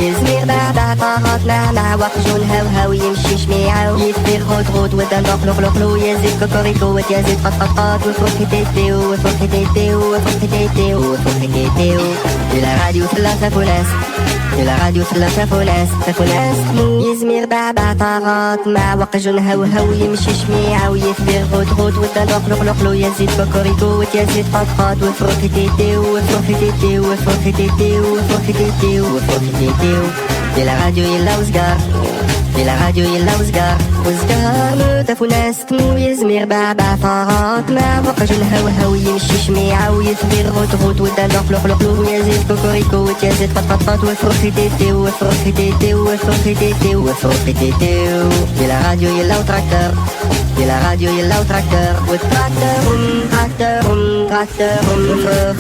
يزمر بعد طاقات مع وقجون هاو يمشيش مياو يسبر روت ودندق لقلقلو يزيد كوكوريكو يزيد قطقط وفروخي تيتيو وفروخي تيتيو وفروخي تيتيو وفروخي تيتيو دي la radio ثلاثة فولاس دي la radio ثلاثة فولاس يزمر بعد طاقات مع وقجون هاو يمشيش مياو يسبر روت ودندق لقلقلو يزيد كوكوريكو يزيد قطقط وفروخي تيتيو وفروخي تيتيو وفروخي تيتيو وفروخي تيتيو وفروخي تيتيو دي la radio يلا وزقار دي la radio يلا وزقار متف وناس تمو يزمر بعد طاقات مع وقجون هاو يمشيش مياو يسبر روت ودندق لقلقلو يزيد كوكوريكو يزيد قطقط وفروخي تيتيو وفروخي تيتيو وفروخي تيتيو وفروخي تيتيو دي la radio يلا وتراكتر دي la radio يلا وتراكتر تراكتر وفروخ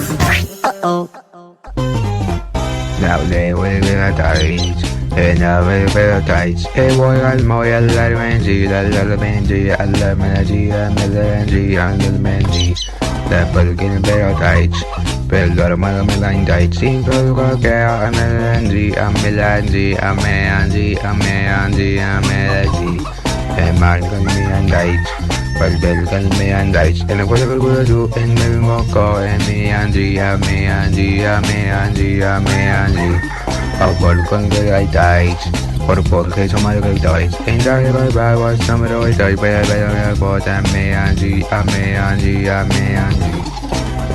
Now they will be attached, and now they will be attached. Hey boy, al moy al menji, al menji, the Bulgarian be attached. Pelor malalang died, simple care, amelanji, and Markan me and died. Palbel me and dice, and whatever we'll do, and maybe more call, and me and G. Our Balkan girl I died, or Balkan some other died, and I was some of the died by a bot, and me and G.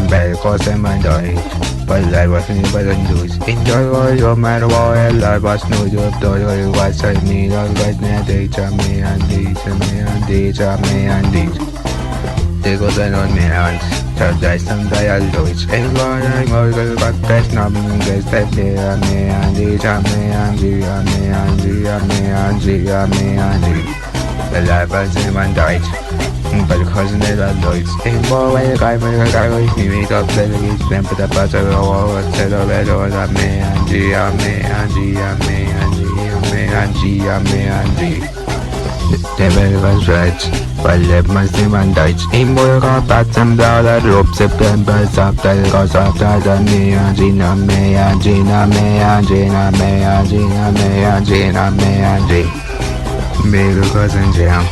Bell cause and my died, but I was in the button juice. Enjoy all your matter while I was no job, though was I need all guys near me and They go down on me hands, so die some dial doits. And one I'm all good, but best not being guys that me and The life was in my died. But cousin they are Lloyds. In more way, the guy with me make up the leaves, then put the butter over, set of it all that me and G. The bell was right, but left my sim and died. In more got back some dollar rope, September, subtitle goes after the me and G. Big cousin Jam.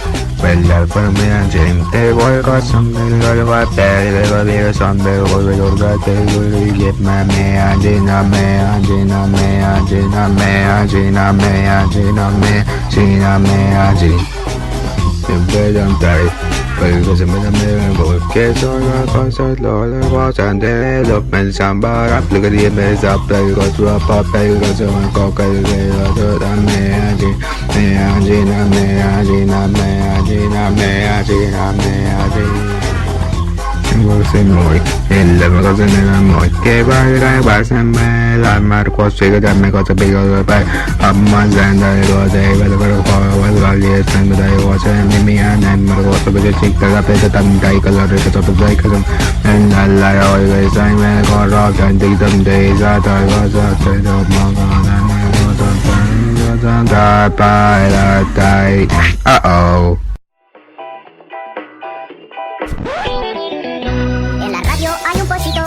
Bella for me and Jim. They work on something like a bad, they will be a Sunday, or we will get they will get my man, Gina, man, Gina, man, Gina, man, Gina, man, Gina, man, Gina, man, Gina. Siempre tan tarde, pero se me da miedo porque soy una cosa, lo le voy a entender, lo pensamos para aplicar y me da play, go to a papel, go to a coca, y go to a me, Gina, Gina, me, Gina, me, Gina, me, Gina, me, Você moi, ele vai fazer nada moi. Que vai ser mela, Marco chega da minha coisa pega do pai. Amazando e você vai levar o vai sempre daí você me ana, Marco sobre o chico da peta também calor que só tu vai casar. Na la oi sai me corro can dig them days at I was at the oh. En la radio hay un pollito,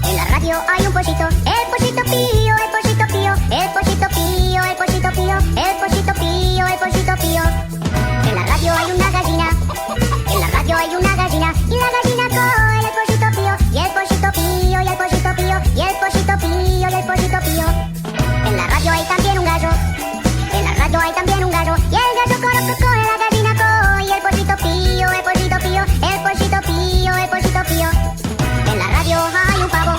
en la radio hay un pollito, el pollito pío, el pollito pío, el pollito pío, el pollito pío, el pollito pío, el pollito pío. En la radio hay una gallina, en la radio hay una gallina, y la gallina coge el pollito pío, y el pollito pío, y el pollito pío, y el pollito pío, y el pollito pío. En la radio hay también un gallo, en la radio hay también un gallo, y el gallo coge la gallina coge, y el pollito pío, el pollito pío, el pollito pío, el pollito pío. En la radio hay un pavo,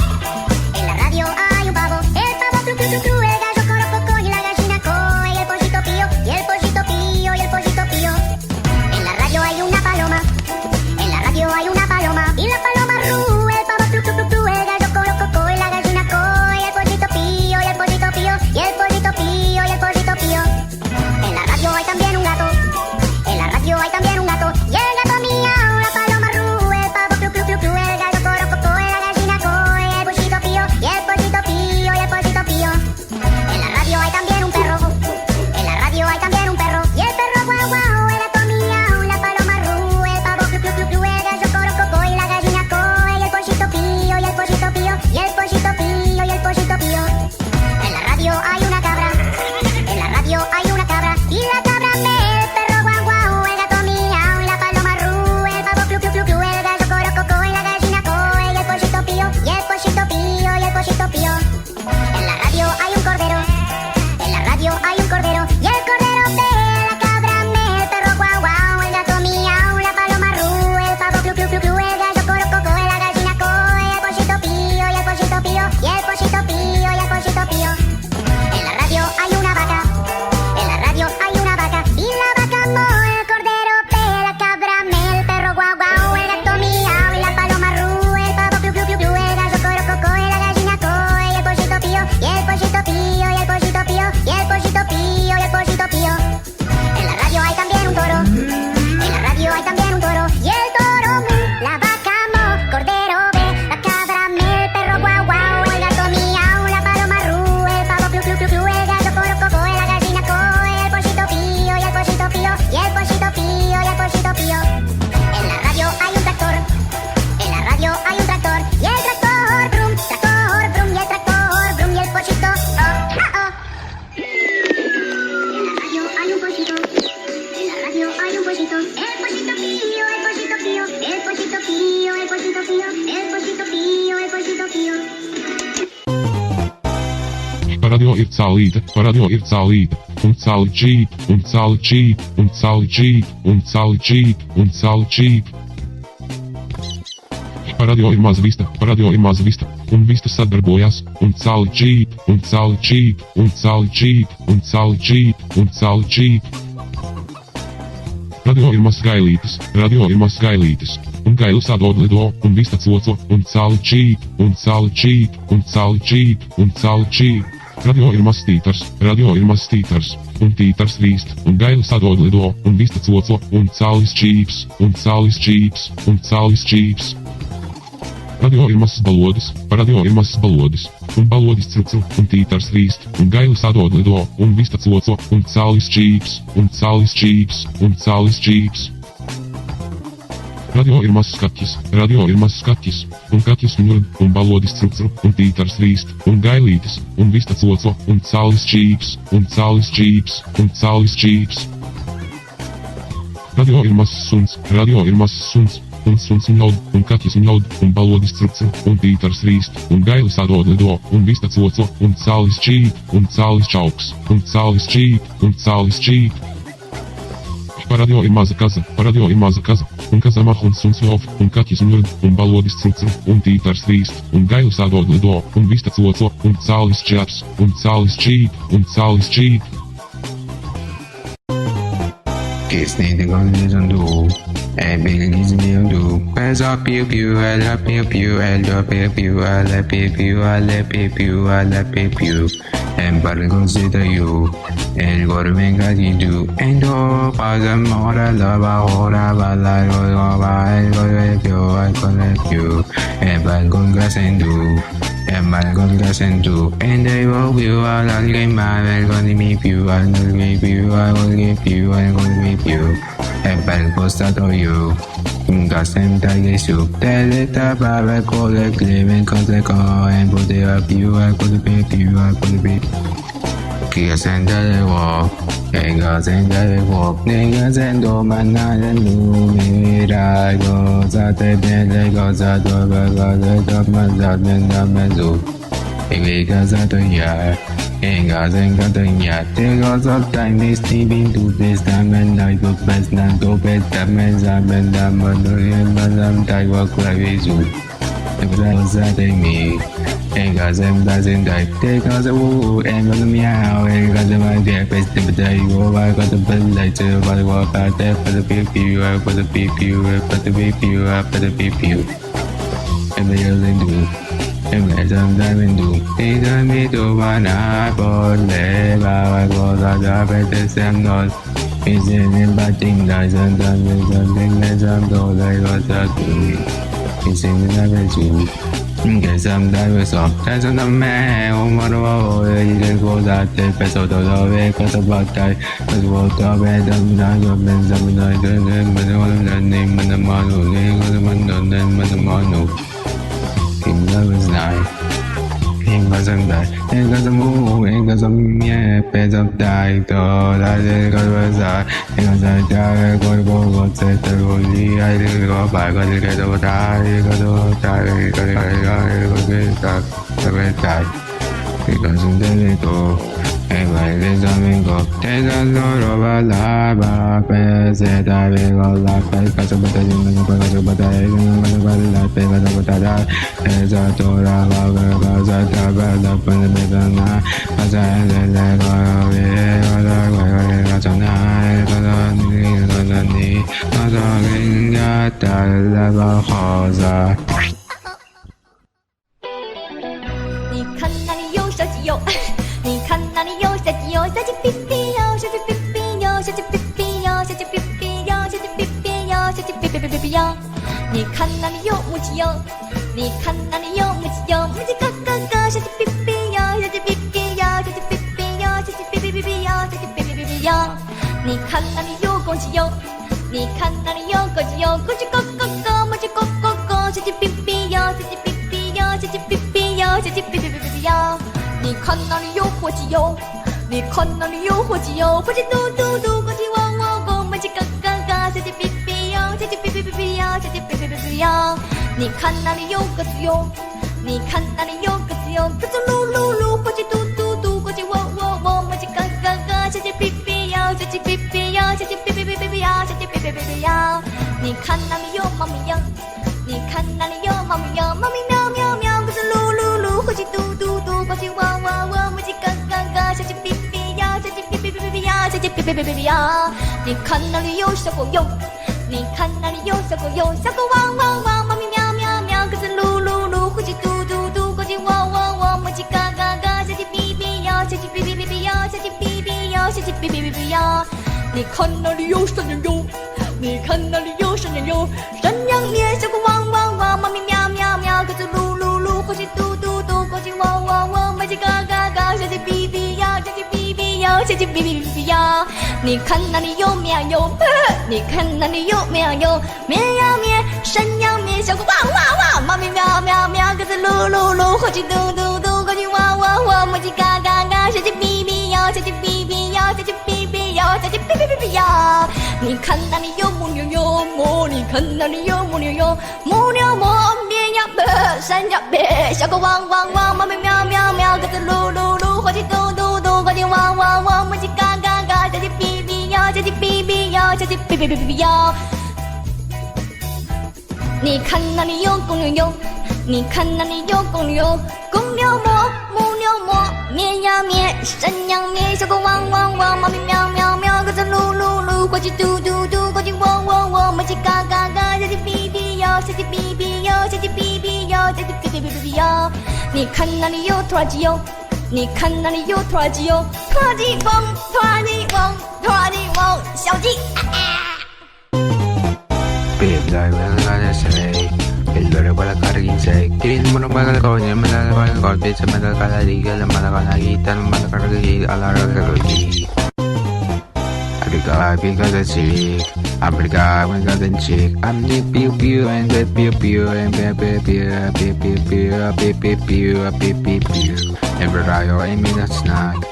en la radio hay un pavo, el pavo cru cru cru cru, el gallo coro y la gallina coe, y el pollito pío, y el pollito pío, y el pollito pío. En la radio hay una paloma, en la radio hay una paloma, y la paloma ru, el pavo cru cru cru cru, el gallo coro y la gallina coe, y el pollito pío, y el pollito pío, y el pollito pío, y el pollito pío. En la radio hay también un gato, en la radio hay también un gato, y el gato miau, la paloma ru, el pavo cru cru cru cru, el gallo coro la gallina coe, el pollito pío, y el pollito pío, y el pollito pío. En la radio hay también un perro, en la radio hay también un perro, y el perro guau guau, el gato miau, la paloma ru, el pavo cru cru cru cru, el gallo coro y la gallina coe, y el pollito pío, y el pollito pío, y el pollito pío, y el pollito pío. En la radio hay una cabra, en la radio hay una cabra, y la cabra me, el perro guau guau, el gato miau, la paloma ru, el pavo cru cru cru cru, el gallo coro y la gallina coe, y el pollito pío, y el pollito pío, y el pollito pío. En la radio hay un cordero, en la radio hay un cordero, y el cordero ve, la cabra me, el perro guau guau, el gato miau, la paloma ru, el pavo cru cru cru cru, el gallo coro y la gallina coe, y el pollito pío, y el pollito pío, y el pollito pío, y el pollito pío. En la radio hay una vaca, en la radio hay una vaca, y la vaca mo, el cordero ve, la cabra me, el perro guau guau, el gato miau, y la paloma ru, el pavo cru cru cru cru, el gallo coro y la gallina coe, y el pollito pío, y el pollito pío, y el pollito pío, y el pollito pío, y el pollito pío. En la radio hay también un toro, en la radio hay también un toro, y el toro mu, la vaca mo, cordero ve, la cabra me, el perro guau guau, el gato miau, la paloma ru, el pavo cru cru cru cru, el gallo coro y la gallina coe, el pollito pío, y el pollito pío, y el pollito pío, y el pollito pío. En la radio hay un tractor, en la radio hay un tractor, y el tractor brum, y el tractor brum, y el pollito oh, oh, oh. En la radio hay un pollito, en la radio hay un pollito, el pollito pío, el pollito pío, el pollito pío, el pollito pío, el pollito pío, el pollito pío. Radio Irzalit, Radio Irzalit, Unzalit Jeep, Unzalit Jeep, Unzalit Jeep, Unzalit Jeep, Unzalit Jeep. Radio ir maz vista, radio ir maz vista, un vista sadarbojas, Unzalit Jeep, Unzalit Jeep, Unzalit Jeep, Unzalit Jeep, Unzalit Jeep. Radio ir maz gailītes, radio ir maz gailītes, un gailis atdod lido, un vista coco, Unzalit Jeep, Unzalit Jeep, Unzalit Jeep, Unzalit Jeep. Radio ir mazs tītars, radio ir mazs tītars, un tītars vīst, un gailis atdod lido, un vista coco, un cālis čīps, un cālis čīps, un cālis čīps. Radio ir mazs balodis, radio ir mazs balodis, un balodis crucru, un tītars vīst, un gailis atdod lido, un vista coco, un cālis čīps, un cālis čīps, un cālis čīps. Radio ir mazs kaķis, radio ir mazs kaķis, un kaķis murd, un balodis crucru, un tītars vīst, un gailītis, un vista coco, un cālis čīps, un cālis čīps, un cālis čīps. Radio ir mazs suns, un ļaud, un kaķis un ļaud, un balodis crucu, un Pīters rīst, un Gailis atdod lido, un vista coco, un cālis čīt, un cālis čauks, un cālis čīt, un cālis čīt. Pa radio ir maza kaza, un kaza mah un suns ļauf, un kaķis un ļaud, un balodis crucu, un Pīters rīst, un Gailis atdod lido, un vista coco, un cālis čēps, un cālis čīt, un cālis čīt. Kids need to go listen to. Everybody listen to. As I pew pew, I love pew pew, I love pew pew, I love pew pew, I love pew pew, I love pew pew. And but consider you. And go to make a do. And oh, for the more I love, I like, I go you. And but go gas and do. And my God doesn't do. And I will you, I'll give my gonna meet you, I will give you, I will give you, I will meet you. And by post out of you. Gasem tagi soup, tell it up, I will call it, living cause I call and put it up you, I could be you, I could be. Kiss and the walk, niggas and the walk, niggas and do man, and do me, I go, that they bend, goes out of the top, my dad, and the mezzo. It goes out of ya, niggas and got the yard, they goes up time, they sleeping to this time, and I go best, not go best, that man's up and down, but I'm tired, walk like a zoo. It was that me. And got them doesn't die. Take us a woo and got the meow and got the my dear best of the day. Oh, I got the bed later, but I walk out there for the PPU, I put the PPU, I put the PPU, I put the PPU. And they doesn't do. And let them diamond do. They done me to one eye, but never I was out of it, the same note. It's in batting dice and done with something that I'm told I got that to me. It's in the average. Get some divers off, that's on the man, oh, mother, you can go that day, peso to the way, cause about that, cause what the bed, I'm not your bed, I'm not your name, but all of that name, and the model, name, or the man, then, but the model. King love is night. King doesn't die, ain't got some move, ain't got some yeah, pets up die, though, I didn't go to the side, ain't got that, go, set the holy, I didn't go back, I didn't get over die, got to die, got to get back, the die, because in the go, and like this, I go, there's a lot of a lava, but said I will go laugh, because of the but I didn't laugh, because of that, there's a door of a because I traveled up in the middle, because I let go of it, because I got a night, because I need, because I got that level hosa. 你看那里有小鸡哟，你看那里有小鸡哟，小鸡哔哔哟，小鸡哔哔哟，小鸡哔哔哟，小鸡哔哔哟，小鸡哔哔哟，小鸡哔哔哔哔哔哟。你看那里有母鸡哟，你看那里有母鸡哟，母鸡咯咯咯，小鸡哔哔哟，小鸡哔哔哟，小鸡哔哔哟，小鸡哔哔哔哔哟，小鸡哔哔哔哔哟。你看那里有公鸡哟，你看那里有公鸡哟，公鸡咯咯咯，母鸡咯咯咯，小鸡哔哔哟，小鸡哔哔哟，小鸡哔哔哟，小鸡哔哔哔哔哔哟。你看那里有火鸡哟，你看那里有火鸡哟，火鸡嘟嘟嘟，公鸡汪汪汪，母鸡咯咯咯，小鸡哔哔哟，小鸡哔哔哔哔哟，小鸡哔哔哔哔哟。你看那里有鸽子哟，你看那里有鸽子哟，鸽子噜噜噜，火鸡嘟嘟嘟，公鸡汪汪汪，母鸡咯咯咯，小鸡哔哔哟，小鸡哔哔哟，小鸡哔哔哔哔哔哟，小鸡哔哔哔哔哟。你看那里有猫咪哟，你看那里有猫咪哟，猫咪喵喵喵，鸽子噜噜噜，火鸡嘟嘟嘟，公鸡汪汪汪，母鸡咯咯咯，小鸡哔哔哟，小鸡哔哔哔哔哔哟，小鸡哔哔哔哔哔哟。你看那里有小狗哟，你看那里有小狗哟，小狗汪汪汪，猫咪喵喵喵，鸽子噜噜噜，火鸡嘟嘟嘟，公鸡汪汪汪，母鸡咯咯咯，小鸡哔哔哟，小鸡哔哔哔哔哟，小鸡哔哔哟，小鸡哔哔哔哔哟。你看那里有山羊哟，你看那里有山羊哟，山羊咩，小狗汪汪汪，猫咪喵喵喵，鸽子噜噜噜，火鸡嘟嘟嘟，公鸡汪汪汪，母鸡咯咯咯，小鸡哔哔哟，小鸡哔哔哟，小鸡哔哔哔哔哟。你看那里有绵羊哟，你看那里有绵羊哟，绵羊咩，山羊咩，小狗汪汪汪，猫咪喵喵喵，鸽子噜噜噜，火鸡嘟嘟嘟，公鸡汪汪汪，母鸡咯咯咯，小鸡哔哔哟，小鸡哔哔哟，小鸡哔哔哟，小鸡哔哔哔哔哟。你看那里有母牛哟，你看那里有母牛哟，母牛么绵呀咩，山呀咩，小狗汪汪汪，猫咪喵喵喵，鸽子噜噜噜，火鸡嘟嘟嘟，公鸡汪汪汪，母鸡嘎嘎嘎，小鸡哔哔哟，小鸡哔哔哟，小鸡哔哔哔哔哔哟。你看那里有公牛哟，你看那里有公牛哟，公牛么，母牛么，绵呀绵，山呀绵，小狗汪汪汪，猫咪喵喵喵，鸽子噜噜噜，火鸡嘟嘟嘟，公鸡汪汪汪，母鸡嘎嘎嘎，小鸡哔哔哟，小鸡哔哔哟，小鸡哔哔哟，小鸡哔哔哔哔哟。你看那里有拖拉机哟，你看那里有拖拉机哟，拖拉机汪，拖拉机汪，拖拉机汪，小鸡Bigla wala say, Bigla wala karigin say. Kirin mo na malakaw niya, malakaw, bitsa malakaligal, malakalagitan, malakarigil, alaragagi. Abiga, because it's sick. Abiga, when got in chick. I'm the pew pew and the pew pew and pew pew pew pew pew pew pew pew pew. Every rayo ay minasnag.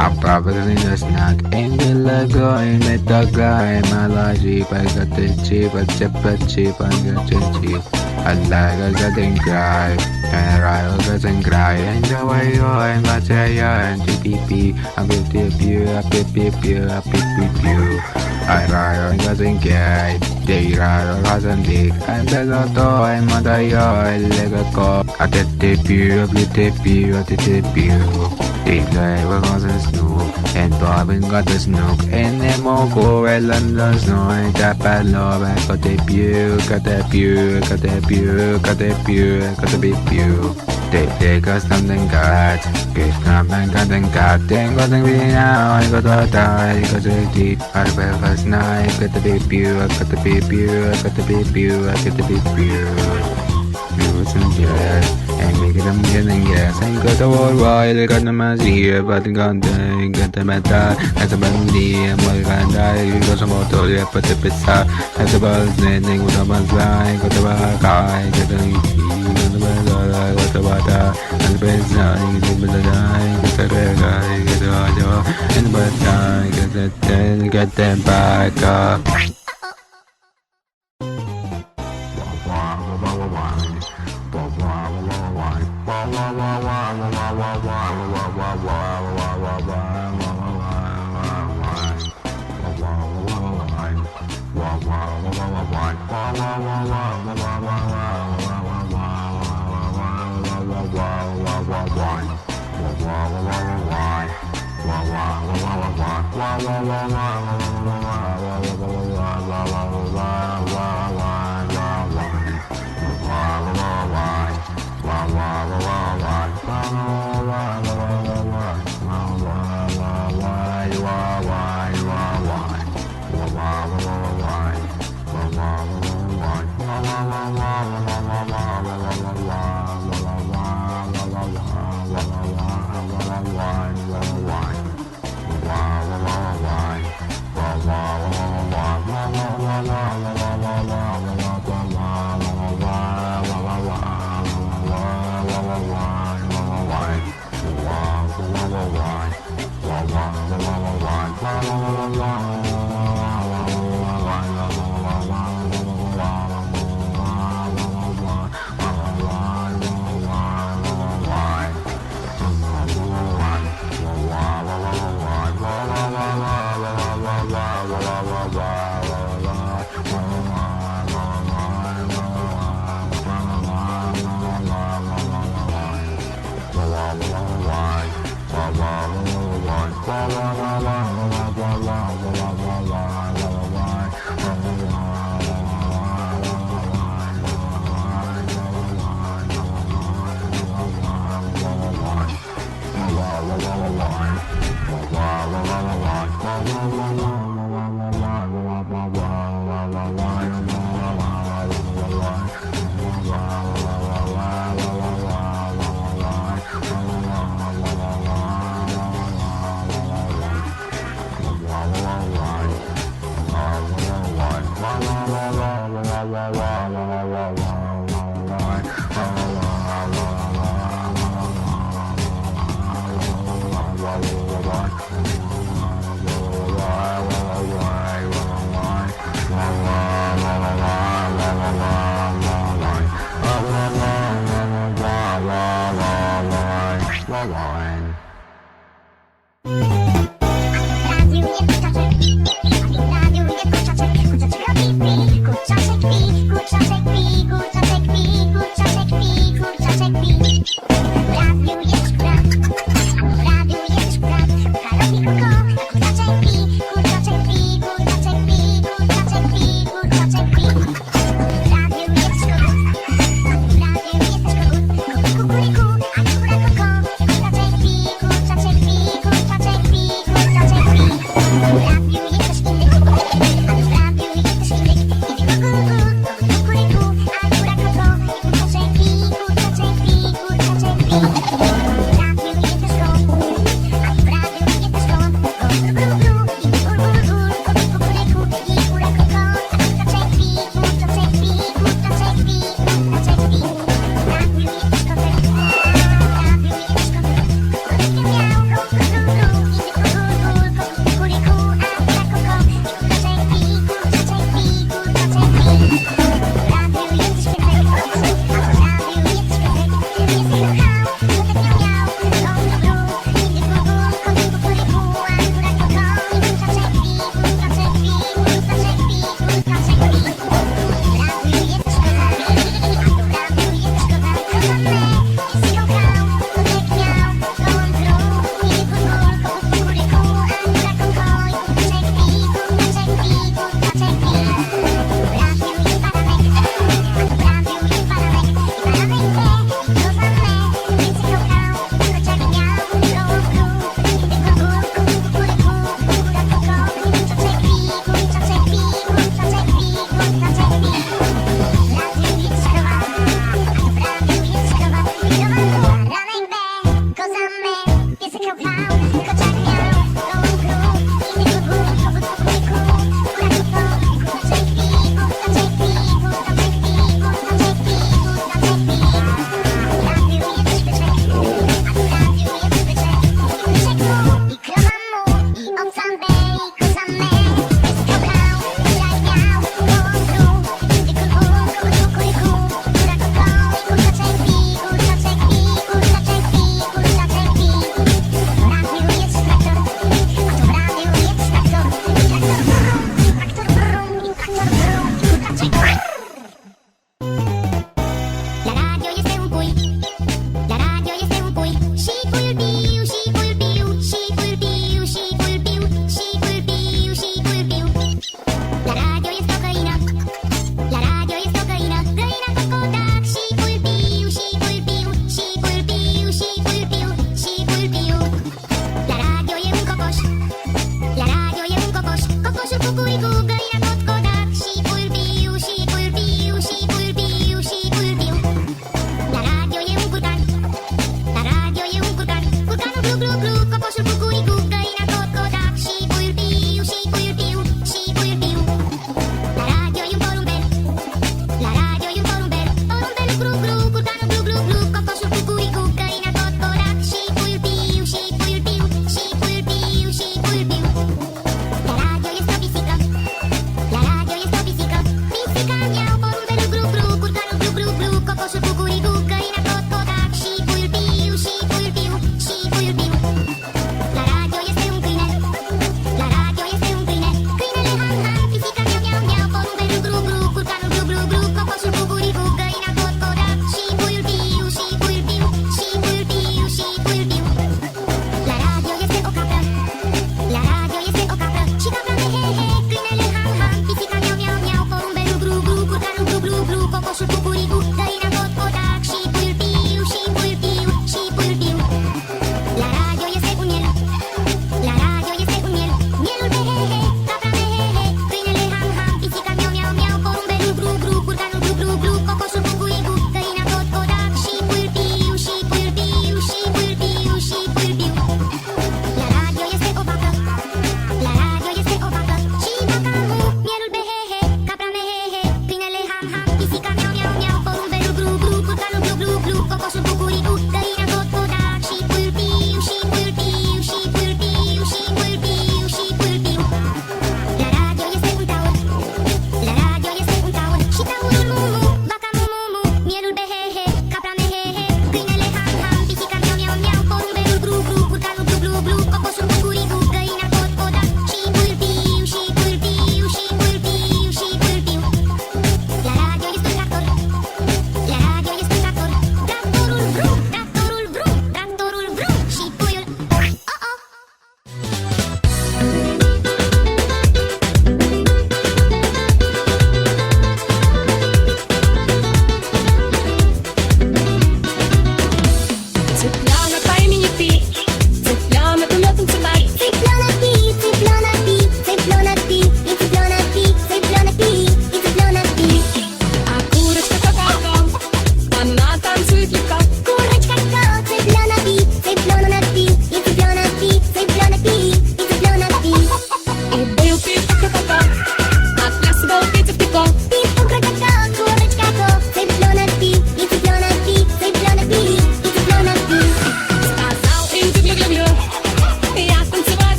Ang probably na snack. And the lago ay nataga ay malaji. Pagkatid pagkatid pagkatid. Alaga sa ting cry. And rayo ka ting cry. And the way yo ay mataya. And pipi. Ang pipi pipi pipi. Ay rayo ka ting cry. Di rayo ka ting dik. And the gato ay mataya. Ay lega ko. Atitipi. Iglay wag on the snook, and Bobbin got the snook, and then Mogo and the snow, and Tapa love, and got the pew, got the pew, got the pew, got the pew, got the big pew. They take us something got, get something got and got, then got the be now, I got the die, got the deep, I fell last night, got the big pew, got the big pew, got the big pew, got the big pew. And make it a million gas and got the whole while got the mazia but got the meta as a bandy and what can die you got some motor you put the pizza as a buzz landing with a buzz line got the back eye got the got the water and the best line got the line got the guy got the audio and the best line got the tail got the back up.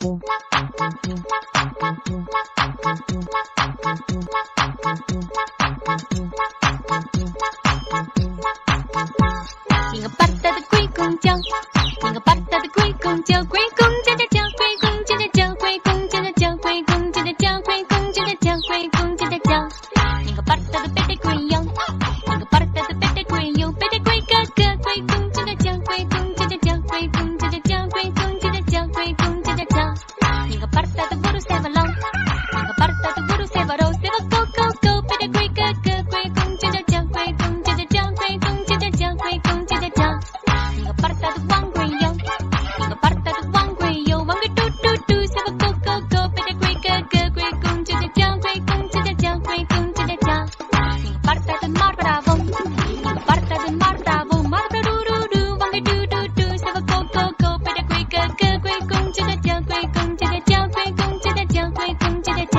一个巴达的龟公叫，一个巴达的龟公叫，龟公叫叫叫，龟公叫叫叫，龟公叫叫叫，龟公叫叫叫，龟公叫叫叫，龟公叫叫叫。一个巴达的贝贝龟哟，一个巴达的贝贝龟哟，贝贝龟哥哥，龟公叫叫叫，龟公叫叫叫，龟公叫叫叫，龟公叫叫叫，龟公叫叫叫。一个巴达的咕噜塞巴龙，一个巴达的咕噜塞巴肉，塞巴狗狗狗，贝贝龟哥哥，龟公叫叫叫，龟公叫叫叫，龟公叫叫叫，龟公叫叫叫。一个巴达的王龟哟，一个巴达的王龟哟，王龟嘟嘟嘟，塞巴狗狗狗，贝贝龟哥哥，龟公叫叫叫，龟公叫叫叫，龟公叫叫叫。一个巴达的马达达翁，一个巴达的马达达翁，马达嘟嘟嘟，王龟嘟嘟嘟，塞巴狗狗狗，贝贝龟哥哥，龟公叫叫叫，龟公叫叫叫，龟公叫叫叫，龟公叫叫叫。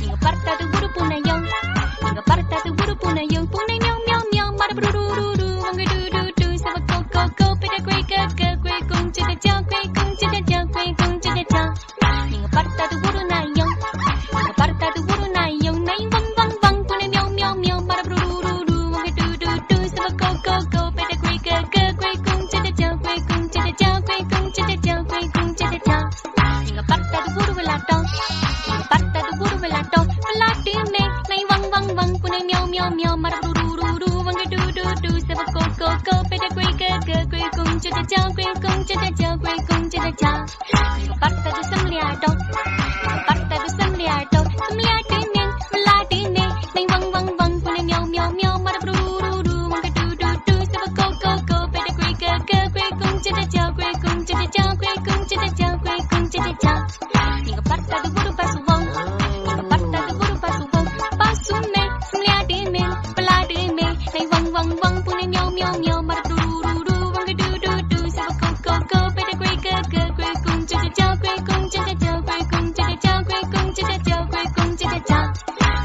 一个巴达的乌鲁布奈哟，一个巴达的乌鲁布奈哟，布奈喵喵喵，马达嘟嘟嘟嘟，王龟嘟嘟嘟，塞巴狗狗狗，贝贝龟哥哥，龟公叫叫叫，龟公叫叫叫，龟公叫叫叫。一个巴达的乌鲁奈哟，一个巴达的乌鲁奈哟，奈汪汪汪，布奈喵喵喵，马达嘟嘟嘟嘟，王龟嘟嘟嘟，塞巴狗狗狗，贝贝龟哥哥，龟公叫叫叫，龟公叫叫叫，龟公叫叫叫，龟公叫叫叫。一个巴达的乌鲁维拉多，一个巴达的乌鲁维拉多，维拉蒂内，奈汪汪汪，布奈喵喵喵，马达嘟嘟嘟嘟，王龟嘟嘟嘟，塞巴狗狗狗，贝贝龟哥哥，龟公叫叫叫，龟公叫叫叫，龟公叫叫叫。一个巴达的什么里耳朵，一个巴达的什么里耳朵，什么里耳对面，维拉蒂内，奈汪汪汪，布奈喵喵喵，马达嘟嘟嘟，王龟嘟嘟嘟，塞巴狗狗狗，贝贝龟哥哥，龟公叫叫叫，龟公叫叫叫，龟公叫叫叫，龟公叫叫叫。一个巴达的乌鲁巴苏翁，一个巴达的乌鲁巴苏翁，巴苏内，什么里耳对面，布拉对面，奈汪汪汪，布奈喵喵喵，马达嘟嘟嘟，王龟嘟嘟嘟，塞巴狗狗狗，贝贝龟哥哥，龟公叫叫叫，龟公叫叫叫，龟公叫叫叫，龟公叫叫叫，龟公叫叫叫。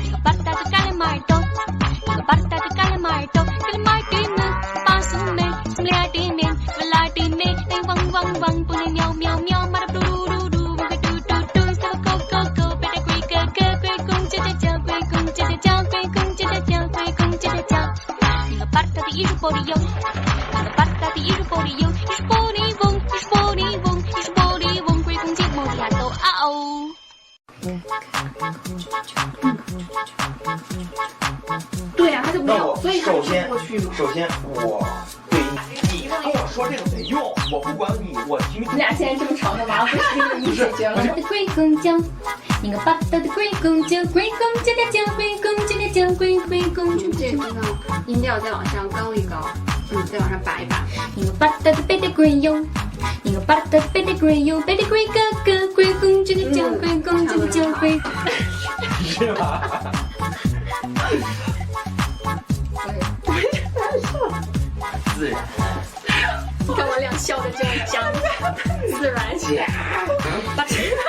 一个巴达的嘎勒马尔多，一个巴达的嘎勒马尔多，嘎勒马尔对面，巴苏内，什么里耳对面，布拉对面，奈汪汪汪，布奈喵喵喵，马达嘟嘟嘟，王龟嘟嘟嘟，塞巴狗狗狗，贝贝龟哥哥，龟公叫叫叫，龟公叫叫叫，龟公叫叫叫，龟公叫叫叫。一个巴达的伊鲁波利哟，一个巴达的伊鲁波利哟，伊是波利翁，伊是波利翁，伊是波利翁，龟公叫莫利亚多啊哦。对呀、他就没有，那所以他首先过去嘛。首先我对你跟我说这个没用，我不管你，我听。你俩现在这么吵干嘛？不是因为你解决了吗？龟公叫，一个巴达的龟公叫，龟公叫叫叫，龟公叫叫叫，龟公叫这个呢，音调再往上高一高，再往上拔一拔。一个巴达的贝贝龟哟，一个巴达的贝贝龟哟，贝贝龟哥哥，龟公叫叫叫，龟公叫叫叫，龟。是吧？自然。你看我俩笑的这么僵，自然起来。Bye.